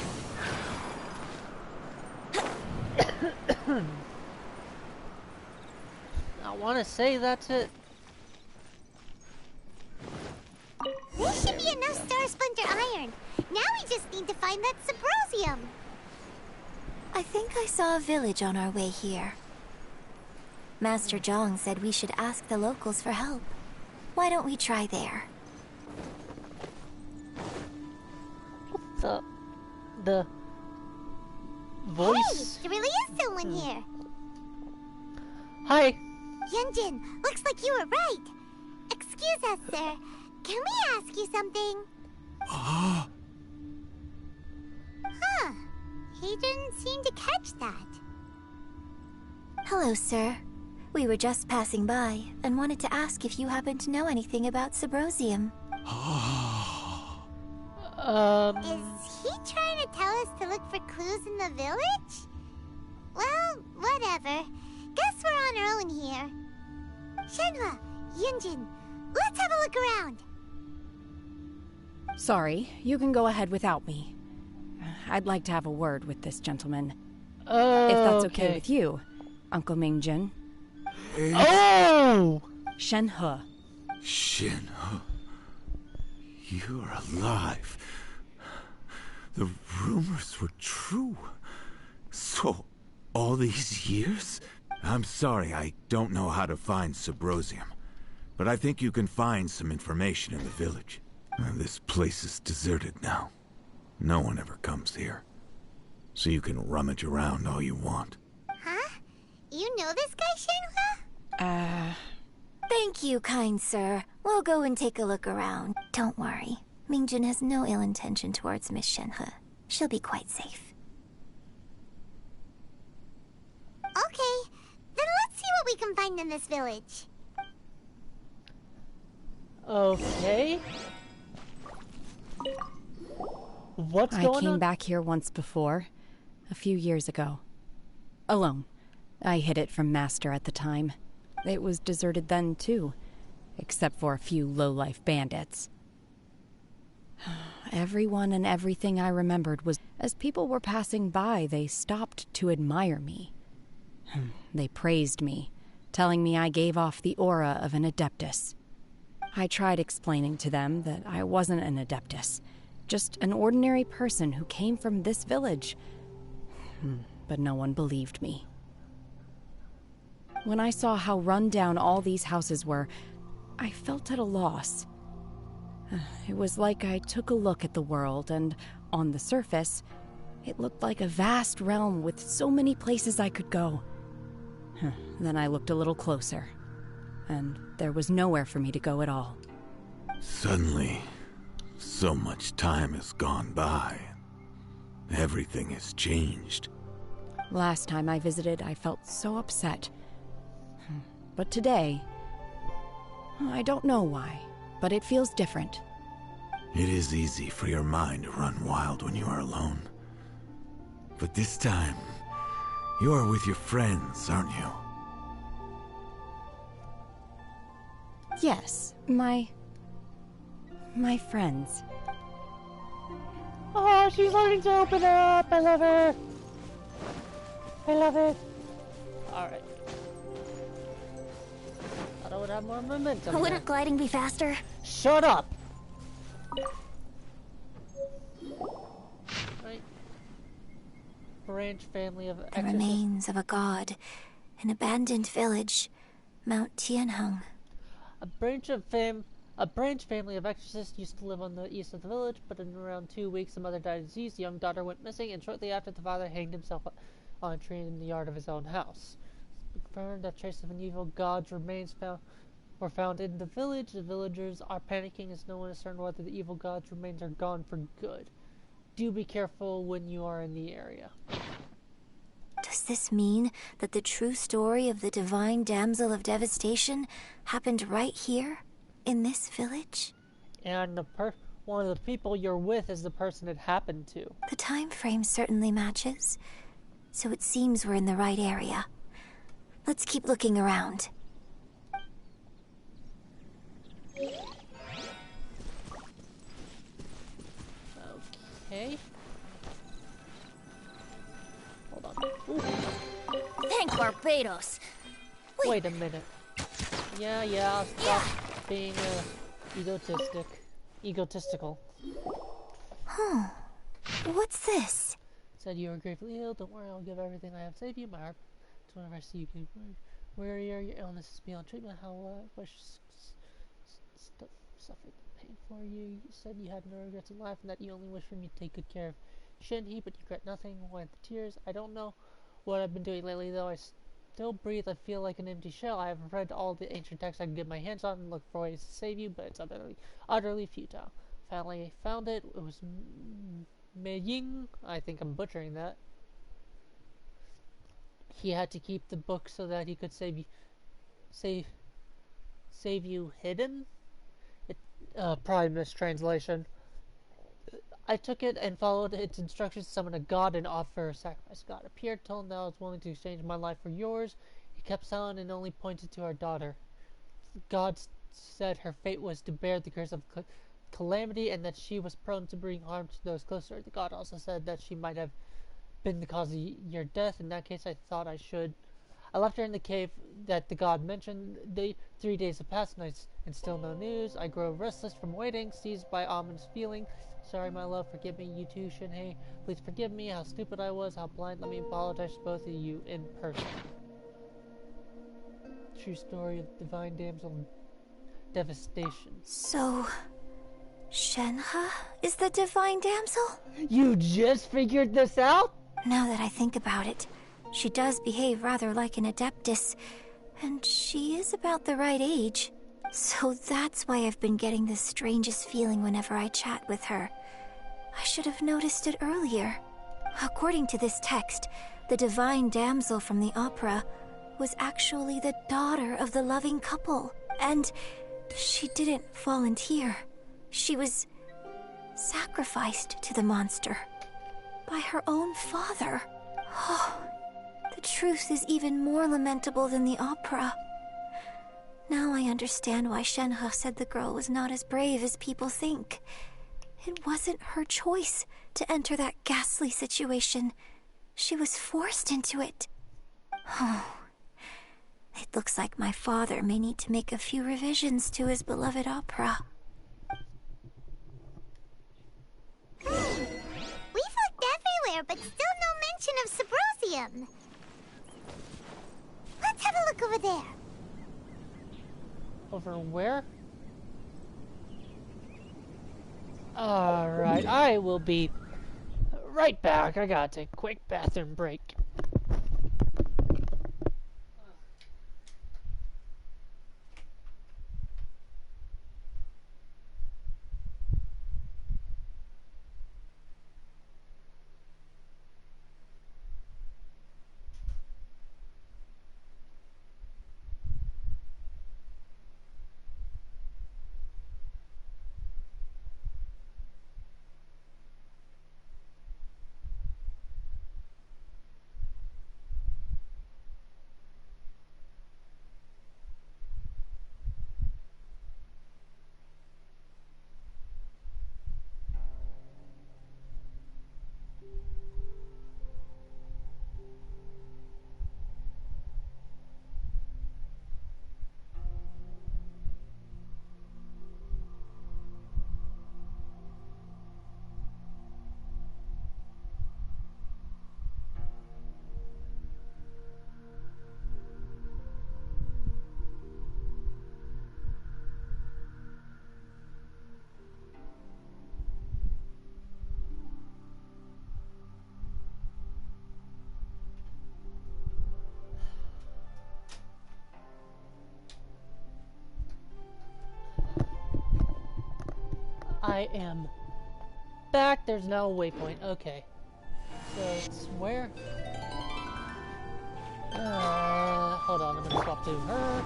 I want to say that's it. This should be enough Star Splinter Iron. Now we just need to find that Symposium. I think I saw a village on our way here. Master Zhang said we should ask the locals for help. Why don't we try there? The voice. Hey, there really is someone here. Hi. Genchen, looks like you were right. Excuse us, sir. Can we ask you something? Huh. He didn't seem to catch that. Hello, sir. We were just passing by and wanted to ask if you happen to know anything about Subrosium. Is he trying to tell us to look for clues in the village? Well, whatever. Guess we're on our own here. Shenhua, Yunjin, let's have a look around. Sorry, you can go ahead without me. I'd like to have a word with this gentleman. Oh, if that's okay with you, Uncle Mingjin. Oh! Shenhe. Shenhe. You're alive. The rumors were true. So, all these years? I'm sorry, I don't know how to find Subrosium. But I think you can find some information in the village. This place is deserted now. No one ever comes here. So you can rummage around all you want. Huh? You know this guy, Shenhua? Thank you, kind sir. We'll go and take a look around. Don't worry. Mingjin has no ill intention towards Miss Shenhe. She'll be quite safe. Okay, then let's see what we can find in this village. Okay. What's going on? I came back here once before, a few years ago. Alone. I hid it from Master at the time. It was deserted then, too, except for a few low-life bandits. Everyone and everything I remembered was, as people were passing by, they stopped to admire me. They praised me, telling me I gave off the aura of an Adeptus. I tried explaining to them that I wasn't an Adeptus, just an ordinary person who came from this village. But no one believed me. When I saw how run down all these houses were, I felt at a loss. It was like I took a look at the world, and on the surface, it looked like a vast realm with so many places I could go. Then I looked a little closer, and there was nowhere for me to go at all. Suddenly, so much time has gone by. Everything has changed. Last time I visited, I felt so upset. But today, I don't know why, but it feels different. It is easy for your mind to run wild when you are alone. But this time, you are with your friends, aren't you? Yes, my friends. Oh, she's learning to open up. I love her. I love it. Alright. Thought I would have more momentum. Wouldn't gliding be faster? Shut up! Right. Branch family of The exorcists. remains of a god. An abandoned village. Mount Tianheng. A branch family of exorcists used to live on the east of the village, but in around 2 weeks the mother died of disease, the young daughter went missing, and shortly after the father hanged himself on a tree in the yard of his own house. Confirmed that traces of an evil god's remains were found in the village. The villagers are panicking as no one is certain whether the evil god's remains are gone for good. Do be careful when you are in the area. Does this mean that the true story of the divine damsel of devastation happened right here, in this village? And one of the people you're with is the person it happened to. The time frame certainly matches, so it seems we're in the right area. Let's keep looking around. Okay. Hold on. Ooh. Thank Barbados. Wait a minute. Yeah, I'll stop being egotistical. Huh. What's this? Said you are gravely ill. Don't worry, I'll give everything I have to save you. My heart. Whenever I see you, Where your illness is beyond treatment, how I wish suffered the pain for you. You said you had no regrets in life and that you only wish for me to take good care of Shinji, but you regret nothing. Why the tears? I don't know what I've been doing lately, though. I still breathe. I feel like an empty shell. I have read all the ancient texts I can get my hands on and look for ways to save you, but it's utterly futile. Finally, I found it. It was Meiying. I think I'm butchering that. He had to keep the book so that he could save you hidden. It probably mistranslation. I took it and followed its instructions to summon a god and offer a sacrifice. God appeared, told him that I was willing to exchange my life for yours. He kept silent and only pointed to our daughter. God said her fate was to bear the curse of calamity and that she was prone to bring harm to those close to her. The god also said that she might have been the cause of your death. In that case, I thought I should. I left her in the cave that the god mentioned. 3 days have passed and still no news. I grow restless from waiting, seized by ominous feeling. Sorry, my love, forgive me. You too, Shinhei. Please forgive me. How stupid I was, how blind. Let me apologize to both of you in person. True story of divine damsel devastation. So, Shenhe is the divine damsel? You just figured this out? Now that I think about it, she does behave rather like an adeptus, and she is about the right age. So that's why I've been getting the strangest feeling whenever I chat with her. I should have noticed it earlier. According to this text, the divine damsel from the opera was actually the daughter of the loving couple, and she didn't volunteer. She was sacrificed to the monster by her own father. Oh, the truth is even more lamentable than the opera. Now I understand why Shenhe said the girl was not as brave as people think. It wasn't her choice to enter that ghastly situation. She was forced into it. Oh, it looks like my father may need to make a few revisions to his beloved opera. We've looked everywhere, but still no mention of Subrosium. Let's have a look over there. Over where? Alright, I will be right back. I gotta take a quick bathroom break. I am back. There's no waypoint. Okay. So it's where? Hold on. I'm gonna swap to her.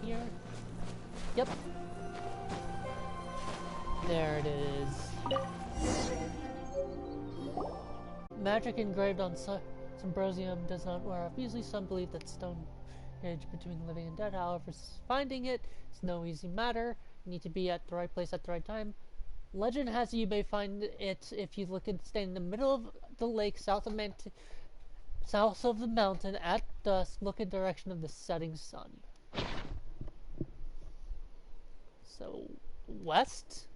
In here. Yep. There it is. Magic engraved on Symposium does not wear off. Usually some believe that stone between living and dead. However, finding it is no easy matter. You need to be at the right place at the right time. Legend has you may find it if you look and stand in the middle of the lake, south of the mountain at dusk. Look in the direction of the setting sun. So, west?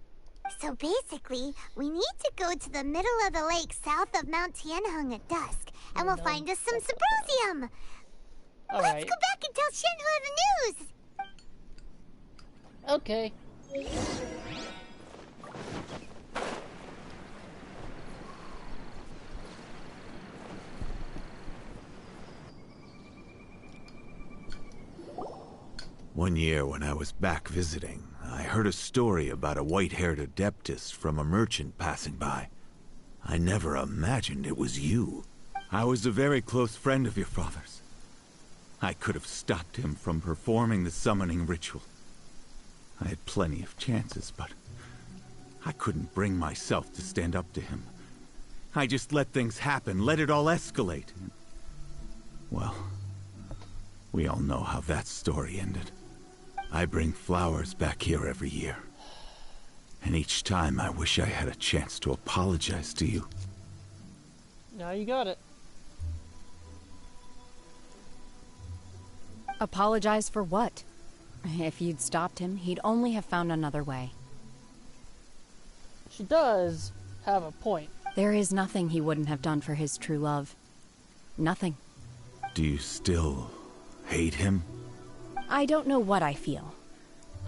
So basically, we need to go to the middle of the lake south of Mount Tianheng at dusk, and we'll find us some Symposium. Let's go back and tell Shenhua the news! Okay. One year when I was back visiting, I heard a story about a white-haired adeptus from a merchant passing by. I never imagined it was you. I was a very close friend of your father's. I could have stopped him from performing the summoning ritual. I had plenty of chances, but I couldn't bring myself to stand up to him. I just let things happen, let it all escalate. Well, we all know how that story ended. I bring flowers back here every year. And each time I wish I had a chance to apologize to you. Now you got it. Apologize for what? If you'd stopped him, he'd only have found another way. She does have a point. There is nothing he wouldn't have done for his true love. Nothing. Do you still hate him? I don't know what I feel.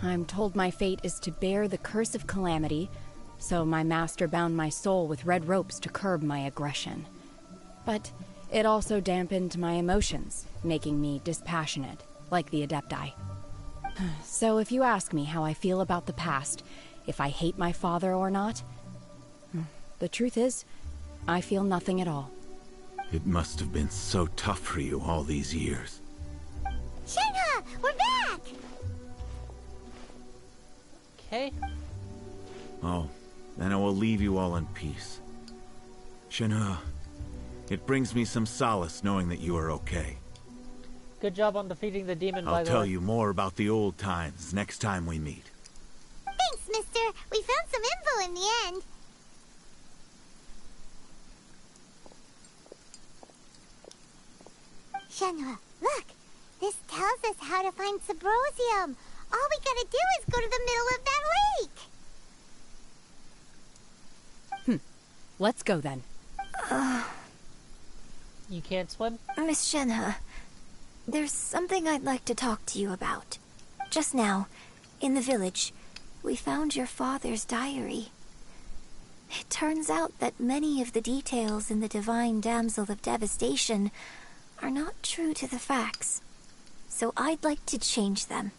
I'm told my fate is to bear the curse of calamity, so my master bound my soul with red ropes to curb my aggression. But it also dampened my emotions, making me dispassionate, like the Adepti. So if you ask me how I feel about the past, if I hate my father or not, the truth is, I feel nothing at all. It must have been so tough for you all these years. Shenhua, we're back! Okay. Oh, then I will leave you all in peace. Shenhua, it brings me some solace knowing that you are okay. Good job on defeating the demon, by I'll the way. tell you more about the old times next time we meet. Thanks, mister. We found some info in the end. Shenhua, look! This tells us how to find Symposium. All we gotta do is go to the middle of that lake. Let's go then. You can't swim? Miss Shenhe, there's something I'd like to talk to you about. Just now, in the village, we found your father's diary. It turns out that many of the details in the Divine Damsel of Devastation are not true to the facts. So I'd like to change them.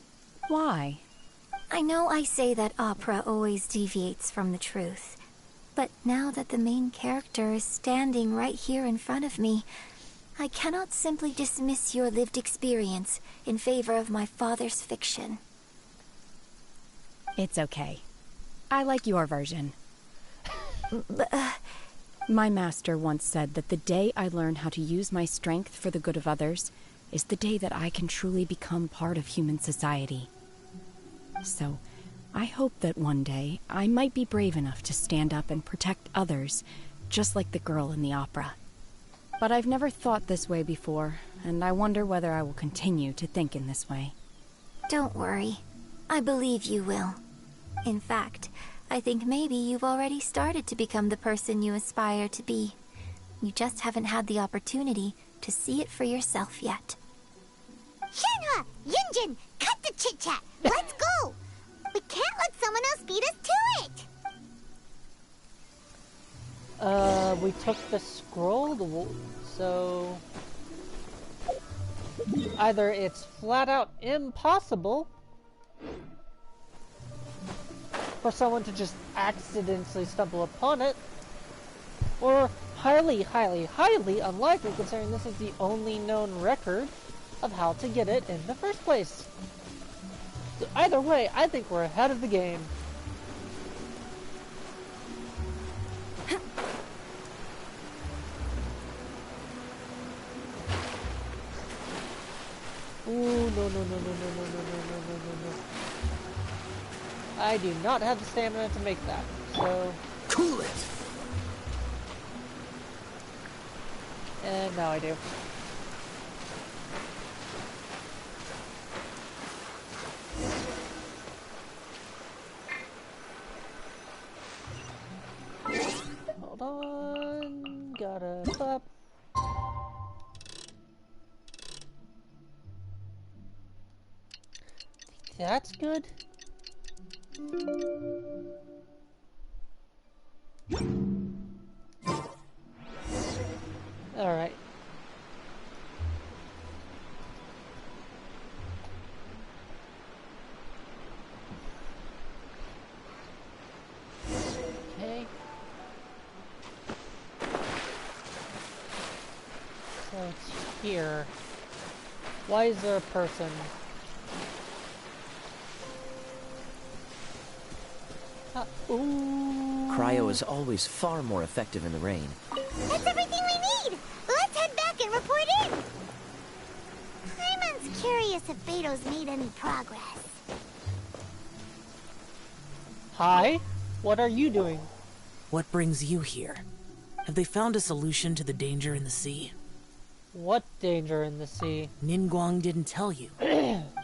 Why? I know I say that opera always deviates from the truth, but now that the main character is standing right here in front of me, I cannot simply dismiss your lived experience in favor of my father's fiction. It's okay. I like your version. But, My master once said that the day I learn how to use my strength for the good of others is the day that I can truly become part of human society. So, I hope that one day I might be brave enough to stand up and protect others, just like the girl in the opera. But I've never thought this way before, and I wonder whether I will continue to think in this way. Don't worry. I believe you will. In fact, I think maybe you've already started to become the person you aspire to be. You just haven't had the opportunity to see it for yourself yet. Shenhua! Yunjin! Cut the chit-chat! Let's go! We can't let someone else beat us to it! We took the scroll, so... Either it's flat out impossible for someone to just accidentally stumble upon it, or highly, highly, highly unlikely considering this is the only known record of how to get it in the first place. So either way, I think we're ahead of the game. Ooh, no, no, no, no, no, no, no, no, no, no, no. I do not have the stamina to make that, so... Cool it! And now I do. That's good. Alright. Okay. So it's here. Why is there a person? Ooh. Cryo is always far more effective in the rain. That's everything we need! Let's head back and report in! Simon's curious if Beto's made any progress. Hi? What are you doing? What brings you here? Have they found a solution to the danger in the sea? What danger in the sea? Ningguang didn't tell you.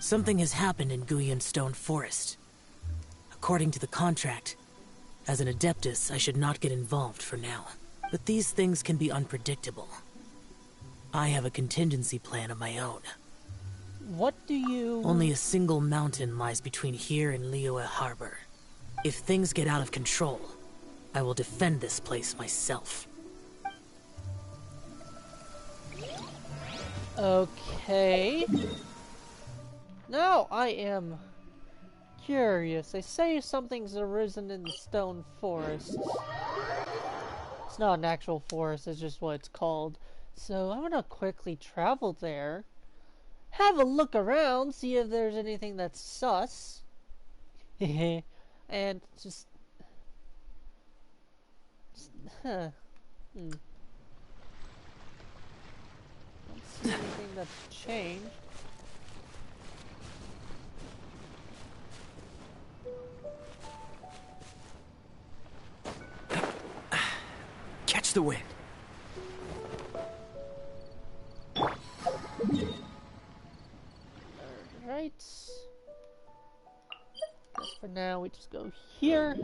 Something has happened in Guyan Stone Forest. According to the contract, as an Adeptus, I should not get involved for now. But these things can be unpredictable. I have a contingency plan of my own. What do you... Only a single mountain lies between here and Liyue Harbor. If things get out of control, I will defend this place myself. Okay. Now I am curious. They say something's arisen in the stone forest. It's not an actual forest, it's just what it's called. So I'm gonna quickly travel there. Have a look around, see if there's anything that's sus. And just... Huh. Don't see anything that's changed. Catch the wind. Alright. Guess for now we just go here.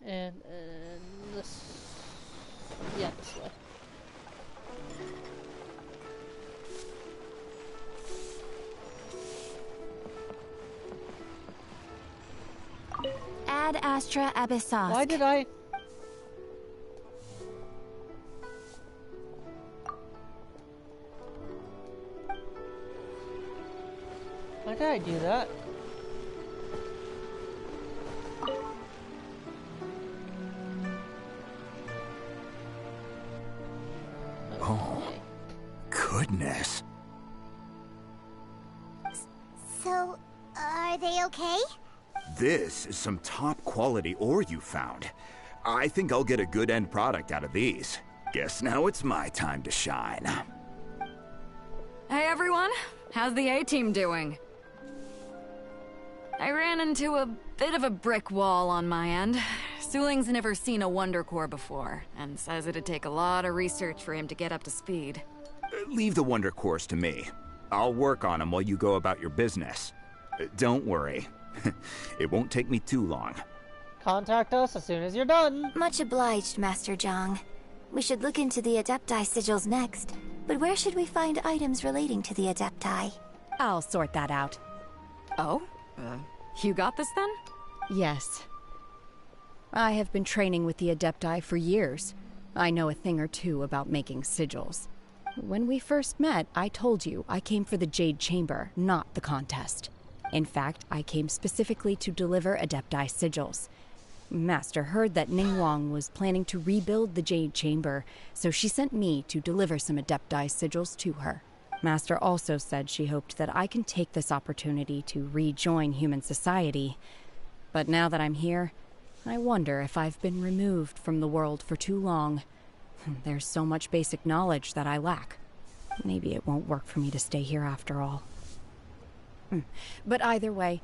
And this, yeah, this way. Ad Astra Abyssos. Why did I? Why did I do that? Oh, goodness. So, are they okay? This is some top quality ore you found. I think I'll get a good end product out of these. Guess now it's my time to shine. Hey everyone, how's the A-team doing? I ran into a bit of a brick wall on my end. Suling's never seen a Wonder Core before, and says it'd take a lot of research for him to get up to speed. Leave the Wonder Cores to me. I'll work on them while you go about your business. Don't worry. It won't take me too long. Contact us as soon as you're done. Much obliged, Master Zhang. We should look into the Adepti sigils next. But where should we find items relating to the Adepti? I'll sort that out. Oh? You got this then? Yes. I have been training with the Adepti for years. I know a thing or two about making sigils. When we first met, I told you I came for the Jade Chamber, not the contest. In fact, I came specifically to deliver Adepti sigils. Master heard that Ningguang was planning to rebuild the Jade Chamber, so she sent me to deliver some Adepti sigils to her. Master also said she hoped that I can take this opportunity to rejoin human society. But now that I'm here, I wonder if I've been removed from the world for too long. There's so much basic knowledge that I lack. Maybe it won't work for me to stay here after all. But either way,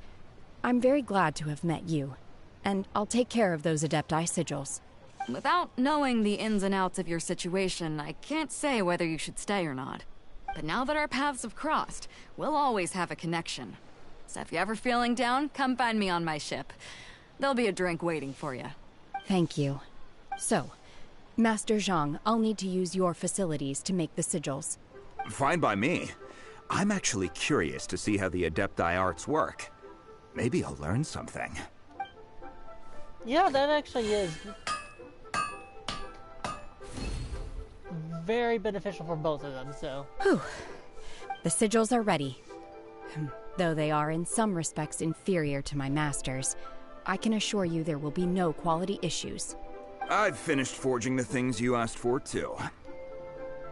I'm very glad to have met you. and I'll take care of those Adepti sigils. Without knowing the ins and outs of your situation, I can't say whether you should stay or not. But now that our paths have crossed, we'll always have a connection. So if you're ever feeling down, come find me on my ship. There'll be a drink waiting for you. Thank you. So, Master Zhang, I'll need to use your facilities to make the sigils. Fine by me. I'm actually curious to see how the Adepti arts work. Maybe I'll learn something. Yeah, that actually is very beneficial for both of them, so... Whew. The sigils are ready. Though they are in some respects inferior to my master's, I can assure you there will be no quality issues. I've finished forging the things you asked for, too.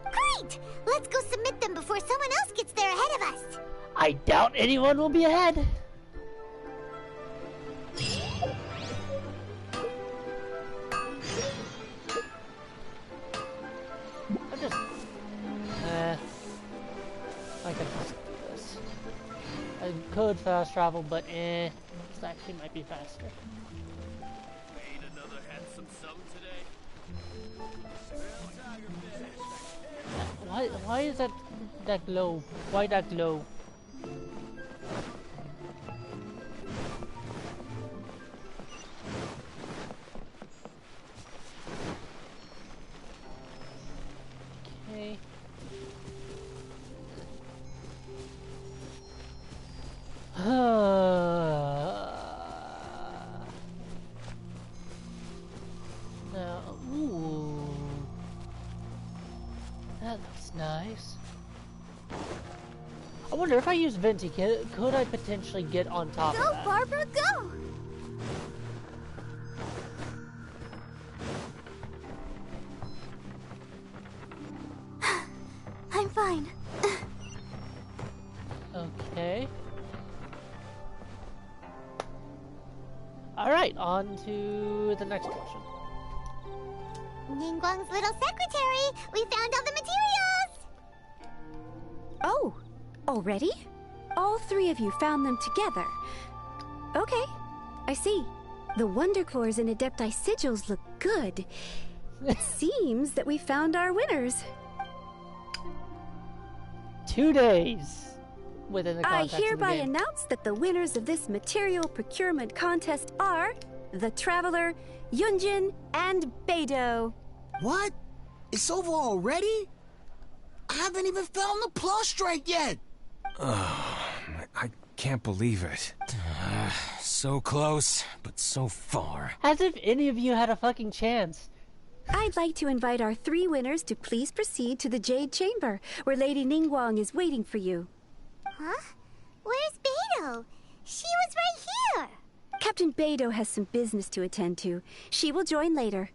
Great! Let's go submit them before someone else gets there ahead of us. I doubt anyone will be ahead. I'm just... I could just do this. I could fast travel, but this actually might be faster. Made another handsome sum today. Why is that glow? Why that glow? Okay. Now, ooh. That looks nice. I wonder if I use Venti, could I potentially get on top of Go, that? Barbara, go! I'm fine. Okay. Alright, on to the next portion. Ningguang's little secretary! We found all the materials! Oh, already? All three of you found them together. Okay, I see. The Wonder Cores and Adepti sigils look good. It seems that we found our winners. 2 days within the I context of the hereby game. announce that the winners of this material procurement contest are the Traveler, Yunjin, and Beidou. What? It's over already? I haven't even found the Plustrite yet! I can't believe it. So close, but so far. As if any of you had a fucking chance. I'd like to invite our three winners to please proceed to the Jade Chamber, where Lady Ningguang is waiting for you. Huh? Where's Beidou? She was right here! Captain Beidou has some business to attend to. She will join later.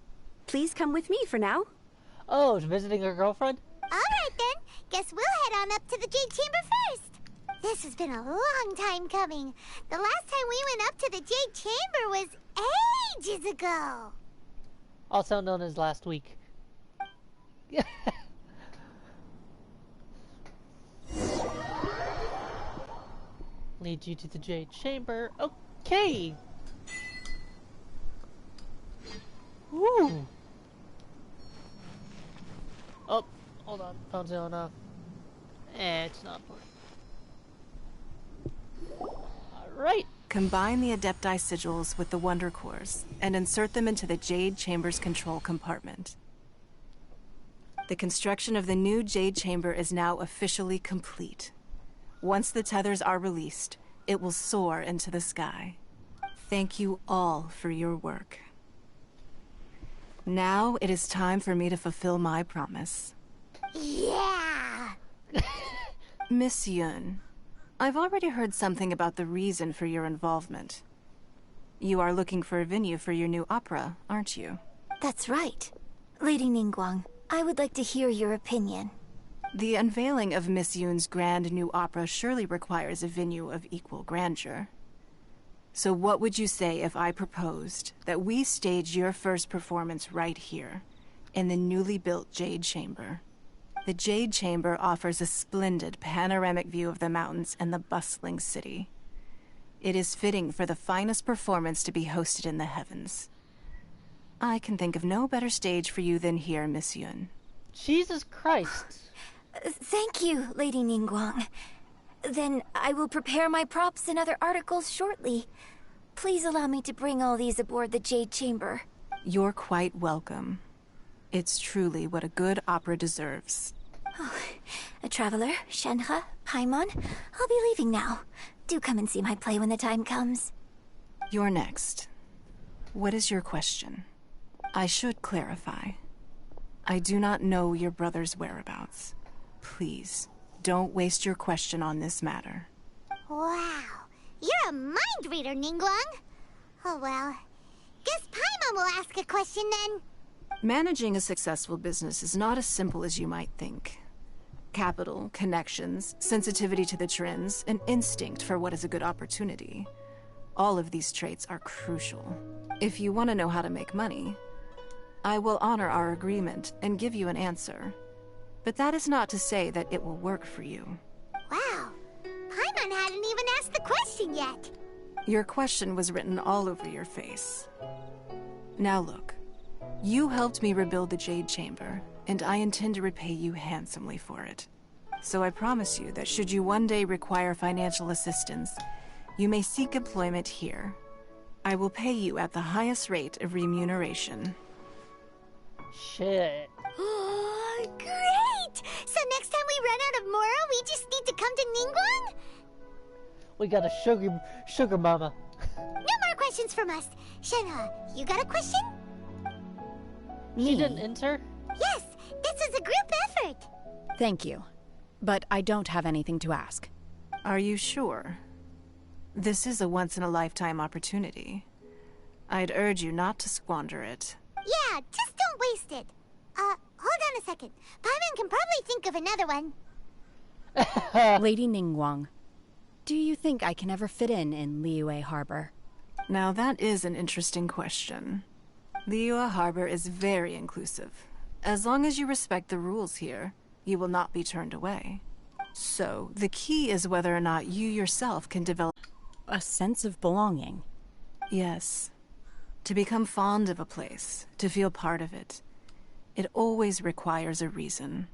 Please come with me for now. Oh, is visiting her girlfriend? Alright then, guess we'll head on up to the Jade Chamber first. This has been a long time coming. The last time we went up to the Jade Chamber was ages ago. Also known as last week. Lead you to the Jade Chamber. Okay. Woo. Oh, hold on. Phone's going off. It's not. Alright. Combine the Adepti sigils with the Wonder Cores and insert them into the Jade Chamber's control compartment. The construction of the new Jade Chamber is now officially complete. Once the tethers are released, it will soar into the sky. Thank you all for your work. Now it is time for me to fulfill my promise. Yeah! Miss Yun, I've already heard something about the reason for your involvement. You are looking for a venue for your new opera, aren't you? That's right. Lady Ningguang, I would like to hear your opinion. The unveiling of Miss Yun's grand new opera surely requires a venue of equal grandeur. So what would you say if I proposed that we stage your first performance right here, in the newly built Jade Chamber? The Jade Chamber offers a splendid panoramic view of the mountains and the bustling city. It is fitting for the finest performance to be hosted in the heavens. I can think of no better stage for you than here, Miss Yun. Jesus Christ. Thank you, Lady Ningguang. Then I will prepare my props and other articles shortly. Please allow me to bring all these aboard the Jade Chamber. You're quite welcome. It's truly what a good opera deserves. Oh, a traveler, Shenhe, Paimon, I'll be leaving now. Do come and see my play when the time comes. You're next. What is your question? I should clarify. I do not know your brother's whereabouts. Please, don't waste your question on this matter. Wow, you're a mind reader, Ningguang. Oh well, guess Paimon will ask a question then. Managing a successful business is not as simple as you might think. Capital, connections, sensitivity to the trends, and instinct for what is a good opportunity. All of these traits are crucial. If you want to know how to make money, I will honor our agreement and give you an answer. But that is not to say that it will work for you. Wow, Paimon hadn't even asked the question yet. Your question was written all over your face. Now look, you helped me rebuild the Jade Chamber, and I intend to repay you handsomely for it. So I promise you that should you one day require financial assistance, you may seek employment here. I will pay you at the highest rate of remuneration. Shit. Oh, great! So next time we run out of Moro, we just need to come to Ningguang? We got a sugar mama. No more questions from us. Shenhe, you got a question? She didn't enter? Yes, this is a group effort. Thank you. But I don't have anything to ask. Are you sure? This is a once-in-a-lifetime opportunity. I'd urge you not to squander it. Yeah, just don't waste it. Hold on a second. Paimon can probably think of another one. Lady Ningguang, do you think I can ever fit in Liyue Harbor? Now that is an interesting question. Liyue Harbor is very inclusive. As long as you respect the rules here, you will not be turned away. So, the key is whether or not you yourself can develop a sense of belonging. Yes. To become fond of a place, to feel part of it, it always requires a reason.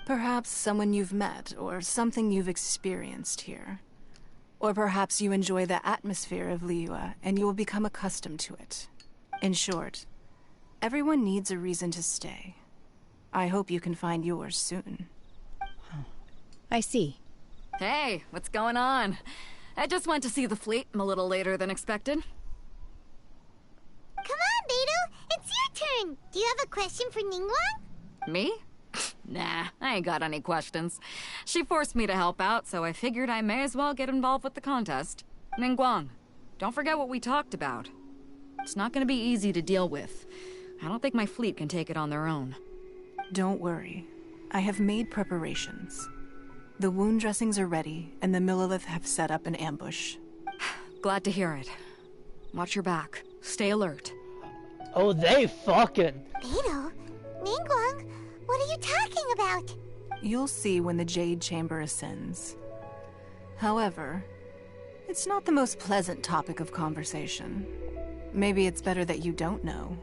Perhaps someone you've met, or something you've experienced here. Or perhaps you enjoy the atmosphere of Liyue, and you will become accustomed to it. In short, everyone needs a reason to stay. I hope you can find yours soon. I see. Hey, what's going on? I just went to see the fleet a little later than expected. Come on, Beidou! It's your turn! Do you have a question for Ningguang? Me? Nah, I ain't got any questions. She forced me to help out, so I figured I may as well get involved with the contest. Ningguang, don't forget what we talked about. It's not gonna be easy to deal with. I don't think my fleet can take it on their own. Don't worry. I have made preparations. The wound dressings are ready, and the Millilith have set up an ambush. Glad to hear it. Watch your back. Stay alert. Oh, they fucking... Beidou? Ningguang? What are you talking about? You'll see when the Jade Chamber ascends. However, it's not the most pleasant topic of conversation. Maybe it's better that you don't know.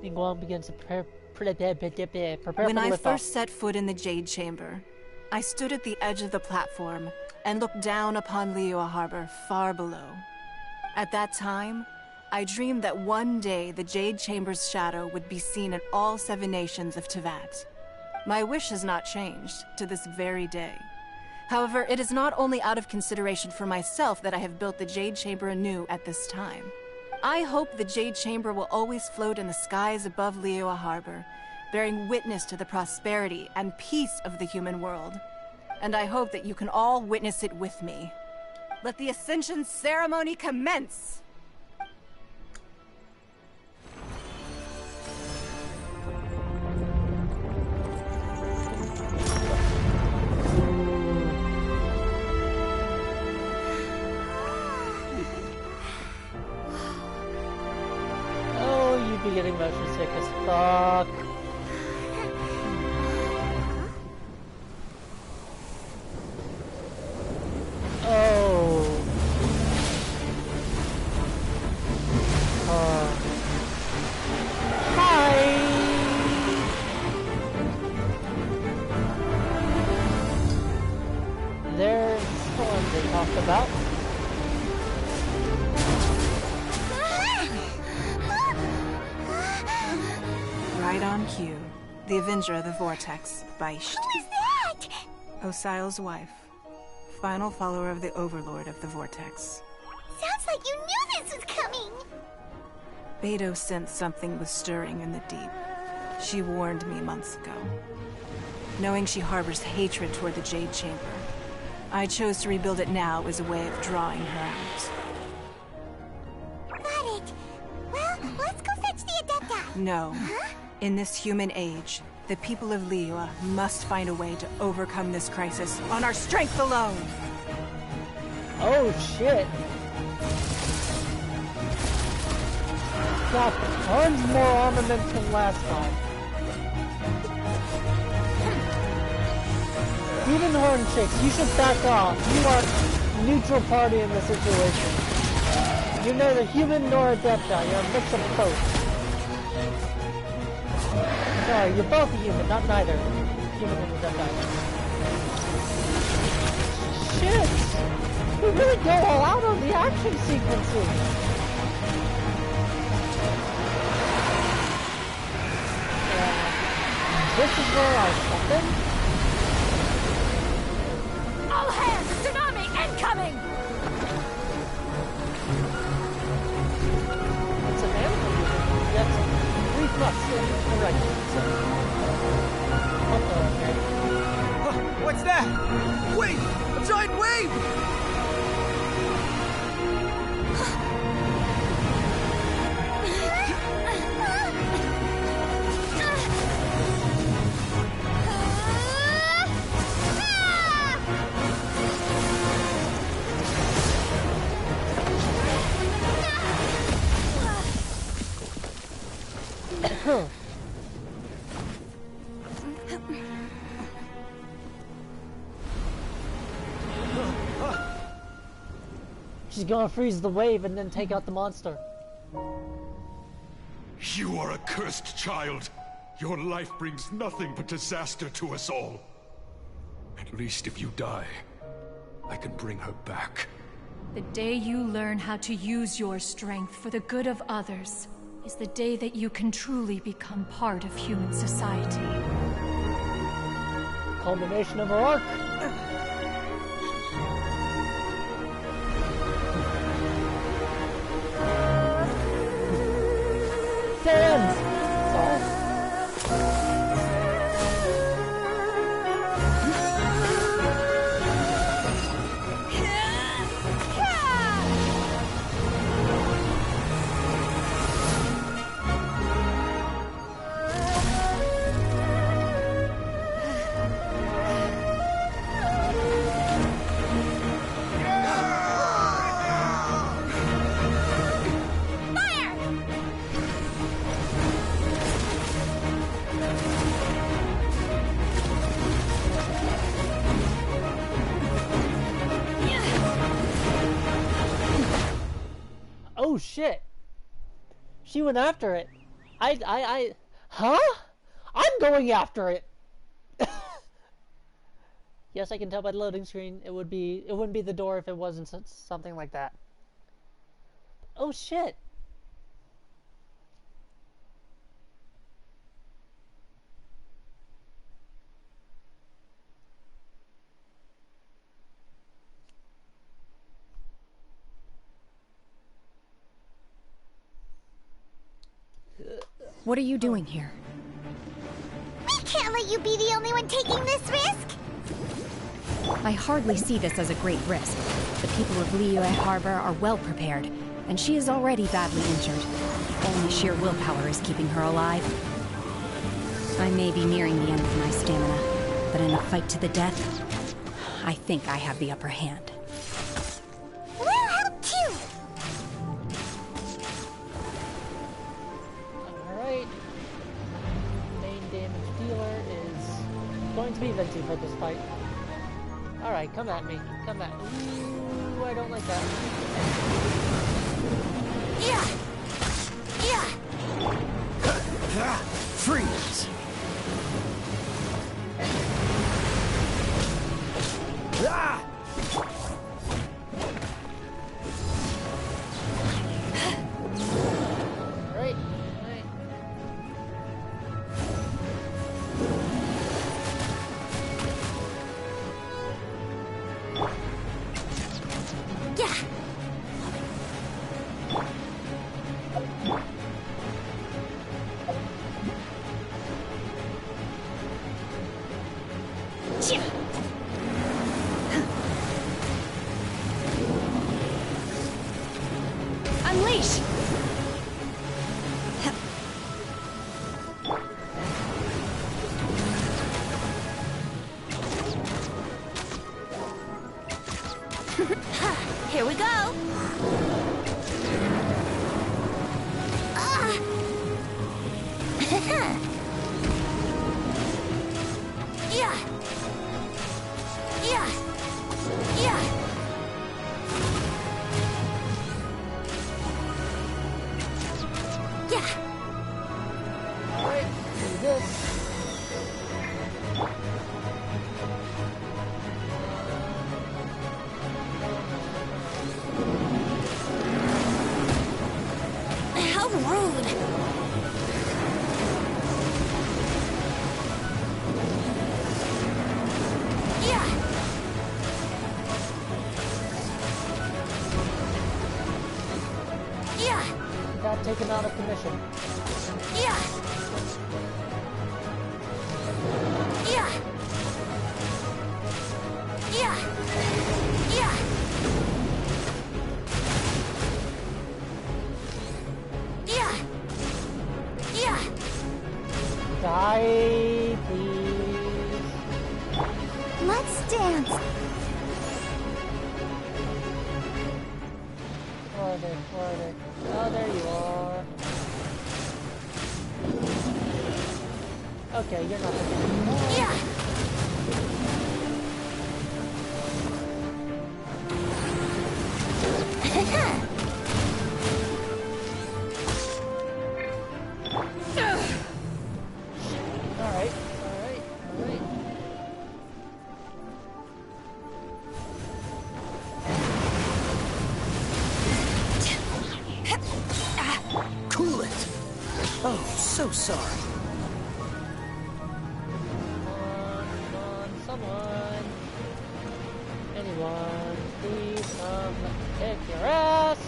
Ningguang begins to prepare When I for the first set foot in the Jade Chamber, I stood at the edge of the platform and looked down upon Liyue Harbor far below. At that time, I dreamed that one day the Jade Chamber's shadow would be seen in all 7 nations of Teyvat. My wish has not changed to this very day. However, it is not only out of consideration for myself that I have built the Jade Chamber anew at this time. I hope the Jade Chamber will always float in the skies above Liyue Harbor, bearing witness to the prosperity and peace of the human world. And I hope that you can all witness it with me. Let the Ascension ceremony commence! Oh, you'd be getting motion sick as fuck. Q, the Avenger of the Vortex, Beisht. Who is that? Osial's wife. Final follower of the Overlord of the Vortex. Sounds like you knew this was coming! Beidou sensed something was stirring in the deep. She warned me months ago. Knowing she harbors hatred toward the Jade Chamber, I chose to rebuild it now as a way of drawing her out. Got it. Well, let's go fetch the Adepta. No. Huh? In this human age, the people of Liyue must find a way to overcome this crisis on our strength alone! Oh shit! Got tons more armament from last time. Even Horn Chicks, you should back off. You are neutral party in the situation. You're neither human nor Adepta. You're a mix of both. Sorry, you're both a human, not neither. Human and Adepta. Shit! We really go all out on the action sequences. This is where I step in. All hands! Tsunami incoming! It's an animal. That's a reflux. Alright. Okay. What's that? Wait! A giant wave! She's gonna freeze the wave and then take out the monster. You are a cursed child. Your life brings nothing but disaster to us all. At least if you die, I can bring her back. The day you learn how to use your strength for the good of others is the day that you can truly become part of human society. Culmination of her arc. Sands! Sorry. Oh shit! She went after it. Huh? I'm going after it. Yes, I can tell by the loading screen. It wouldn't be the door if it wasn't something like that. Oh shit! What are you doing here? We can't let you be the only one taking this risk! I hardly see this as a great risk. The people of Liyue Harbor are well prepared, and she is already badly injured. Only sheer willpower is keeping her alive. I may be nearing the end of my stamina, but in a fight to the death, I think I have the upper hand. We'll help too! Alright. Main damage dealer is going to be Venti for this fight. Alright, come at me. Come at me. Ooh, I don't like that. Yeah! Yeah! Freeze! Ah! Right. Unleash! Here we go. Yeah. Yeah. Yeah. Yeah. Alright, do this. How rude. Yeah. Yeah. Got taken out of commission. Yeah. Yeah. Yeah. Yeah. Yeah. Yeah. Die, please. Let's dance. Where are they? Where are they? Oh, there you are. Okay, you're not looking anymore. Yeah. Alright, alright, alright. Cool it. Oh, so sorry. Come on, someone. Anyone, please come kick your ass.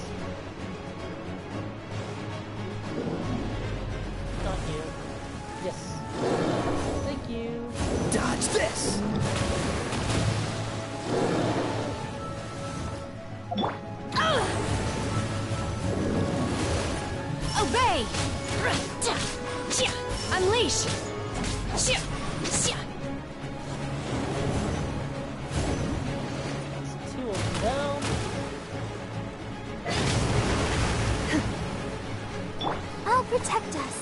Not you. Yes. Thank you. Dodge this. Obey! Unleash! That's two of them down. I'll protect us.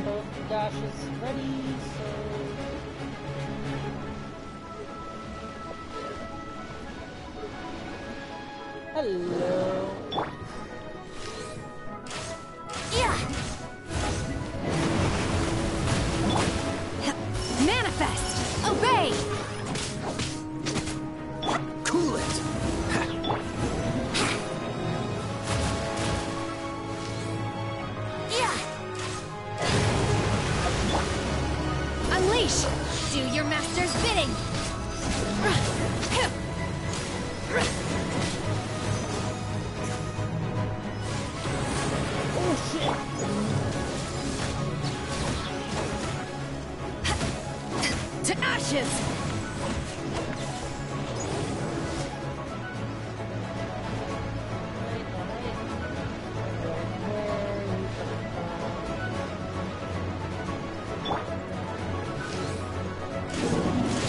Both dashes ready, so... Hello. Yeah. Manifest! Obey! Cool it. Yeah. Unleash! Do your master's bidding! Oh shit! To ashes!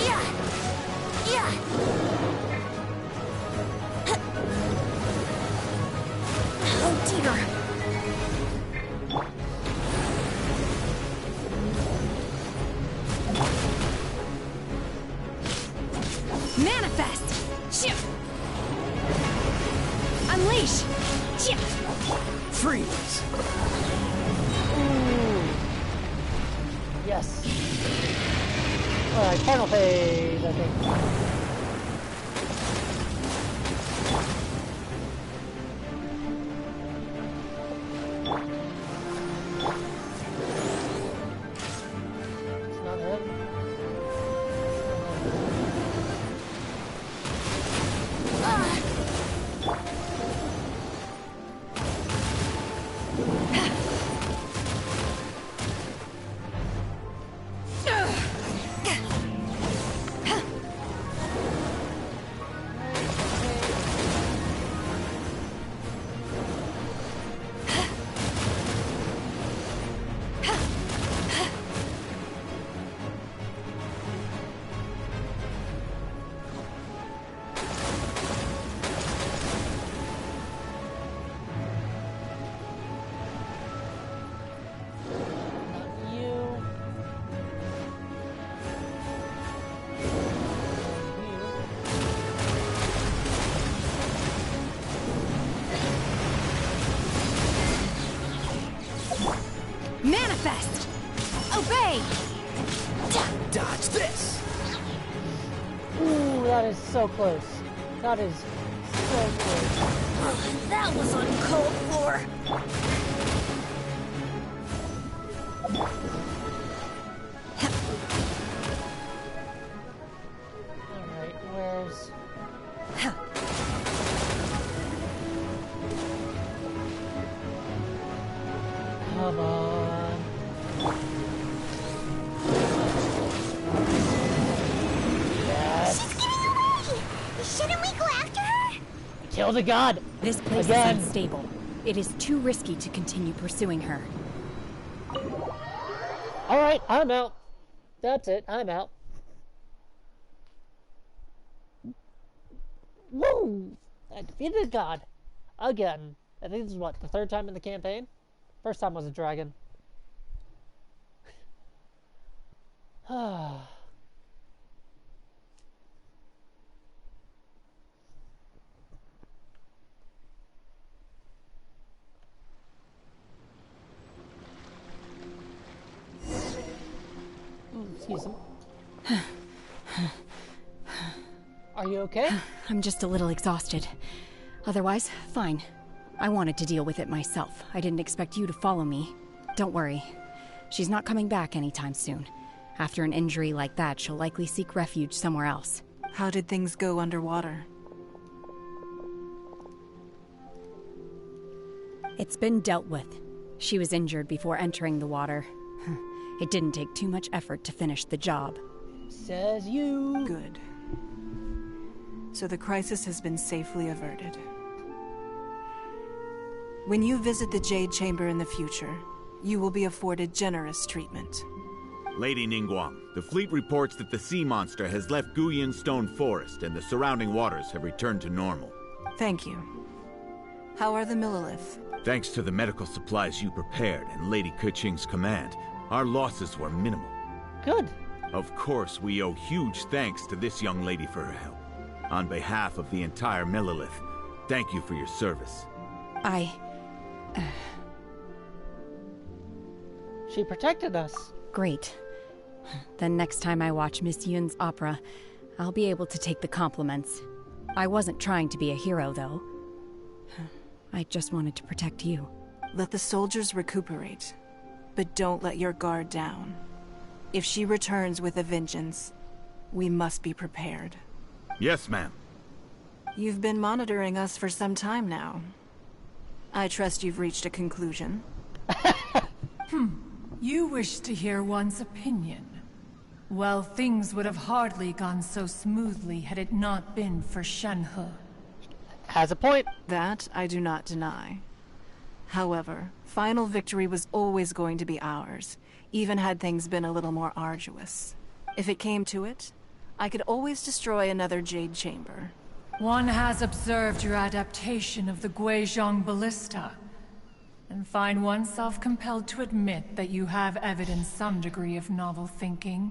Yeah. Yeah. Oh dear! Manifest! Unleash! Freeze. Ooh. Yes. Alright, final phase, I think. It's not red. best. Obey! Dodge this! Ooh, that is so close. That is so close. That was uncalled for. Alright, where's... Come on. Yes. She's getting away! Shouldn't we go after her? Kill the god! This place Again. is unstable. It is too risky to continue pursuing her. Alright, I'm out. That's it, I'm out. Woo! I defeated God. Again. I think this is what, the third time in the campaign? First time was a dragon. Excuse me. Are you okay? I'm just a little exhausted. Otherwise, fine. I wanted to deal with it myself. I didn't expect you to follow me. Don't worry. She's not coming back anytime soon. After an injury like that, she'll likely seek refuge somewhere else. How did things go underwater? It's been dealt with. She was injured before entering the water. It didn't take too much effort to finish the job. Says you. Good. So the crisis has been safely averted. When you visit the Jade Chamber in the future, you will be afforded generous treatment. Lady Ningguang, the fleet reports that the sea monster has left Guyan Stone Forest and the surrounding waters have returned to normal. Thank you. How are the Millilith? Thanks to the medical supplies you prepared and Lady Keqing's command, our losses were minimal. Good. Of course, we owe huge thanks to this young lady for her help. On behalf of the entire Millilith, thank you for your service. She protected us. Great. Then next time I watch Miss Yun's opera, I'll be able to take the compliments. I wasn't trying to be a hero, though. I just wanted to protect you. Let the soldiers recuperate, but don't let your guard down. If she returns with a vengeance, we must be prepared. Yes, ma'am. You've been monitoring us for some time now. I trust you've reached a conclusion. You wish to hear one's opinion. Well, things would have hardly gone so smoothly had it not been for Shenhe. Has a point. That I do not deny. However, final victory was always going to be ours, even had things been a little more arduous. If it came to it, I could always destroy another Jade Chamber. One has observed your adaptation of the Guizhong Ballista, and find oneself compelled to admit that you have evidenced some degree of novel thinking.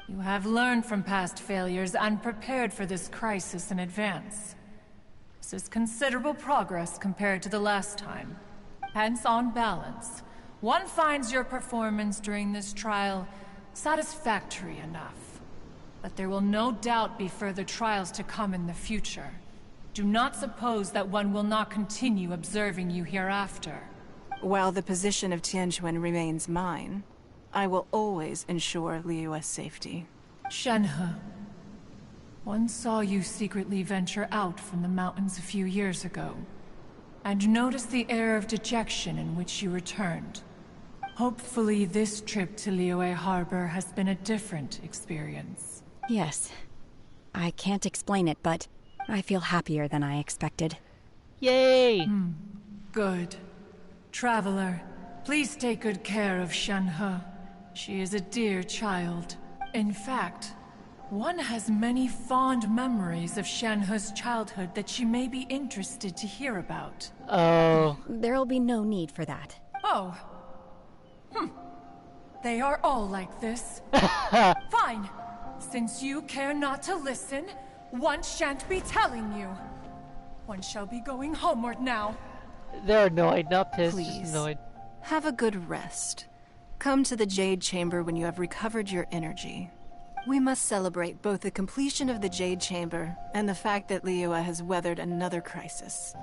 You have learned from past failures and prepared for this crisis in advance. This is considerable progress compared to the last time. Hence, on balance, one finds your performance during this trial satisfactory enough. But there will no doubt be further trials to come in the future. Do not suppose that one will not continue observing you hereafter. While the position of Tianquan remains mine, I will always ensure Liyue's safety. Shenhe, one saw you secretly venture out from the mountains a few years ago, and noticed the air of dejection in which you returned. Hopefully this trip to Liyue Harbor has been a different experience. Yes. I can't explain it, but I feel happier than I expected. Yay! Good. Traveler, please take good care of Shenhe. She is a dear child. In fact, one has many fond memories of Shenhe's childhood that she may be interested to hear about. Oh. There'll be no need for that. Oh. They are all like this. Fine. Since you care not to listen, one shan't be telling you. One shall be going homeward now. They're annoyed, not pissed, Please. just annoyed. Have a good rest. Come to the Jade Chamber when you have recovered your energy. We must celebrate both the completion of the Jade Chamber and the fact that Liyue has weathered another crisis.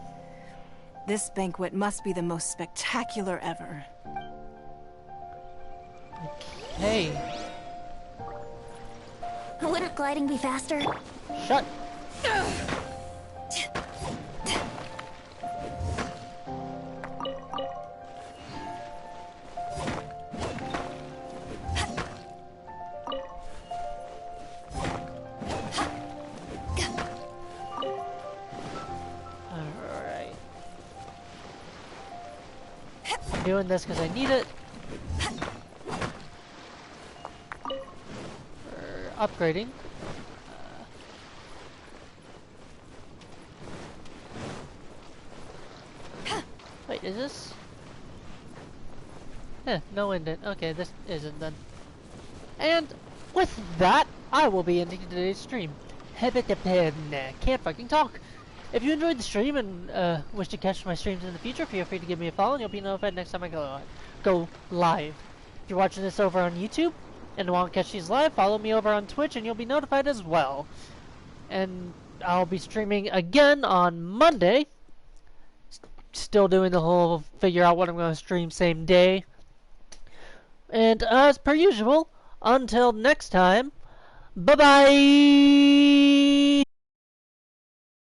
This banquet must be the most spectacular ever. Hey. Wouldn't gliding be faster? Shut. Alright. I'm doing this because I need it. Upgrading. Wait, is this? No indent. Okay, this isn't then. And with that, I will be ending today's stream. Can't fucking talk. If you enjoyed the stream and wish to catch my streams in the future, feel free to give me a follow and you'll be notified next time I go live. If you're watching this over on YouTube and want to catch these live, follow me over on Twitch and you'll be notified as well. And I'll be streaming again on Monday. Still doing the whole figure out what I'm going to stream same day. And as per usual, until next time, bye-bye!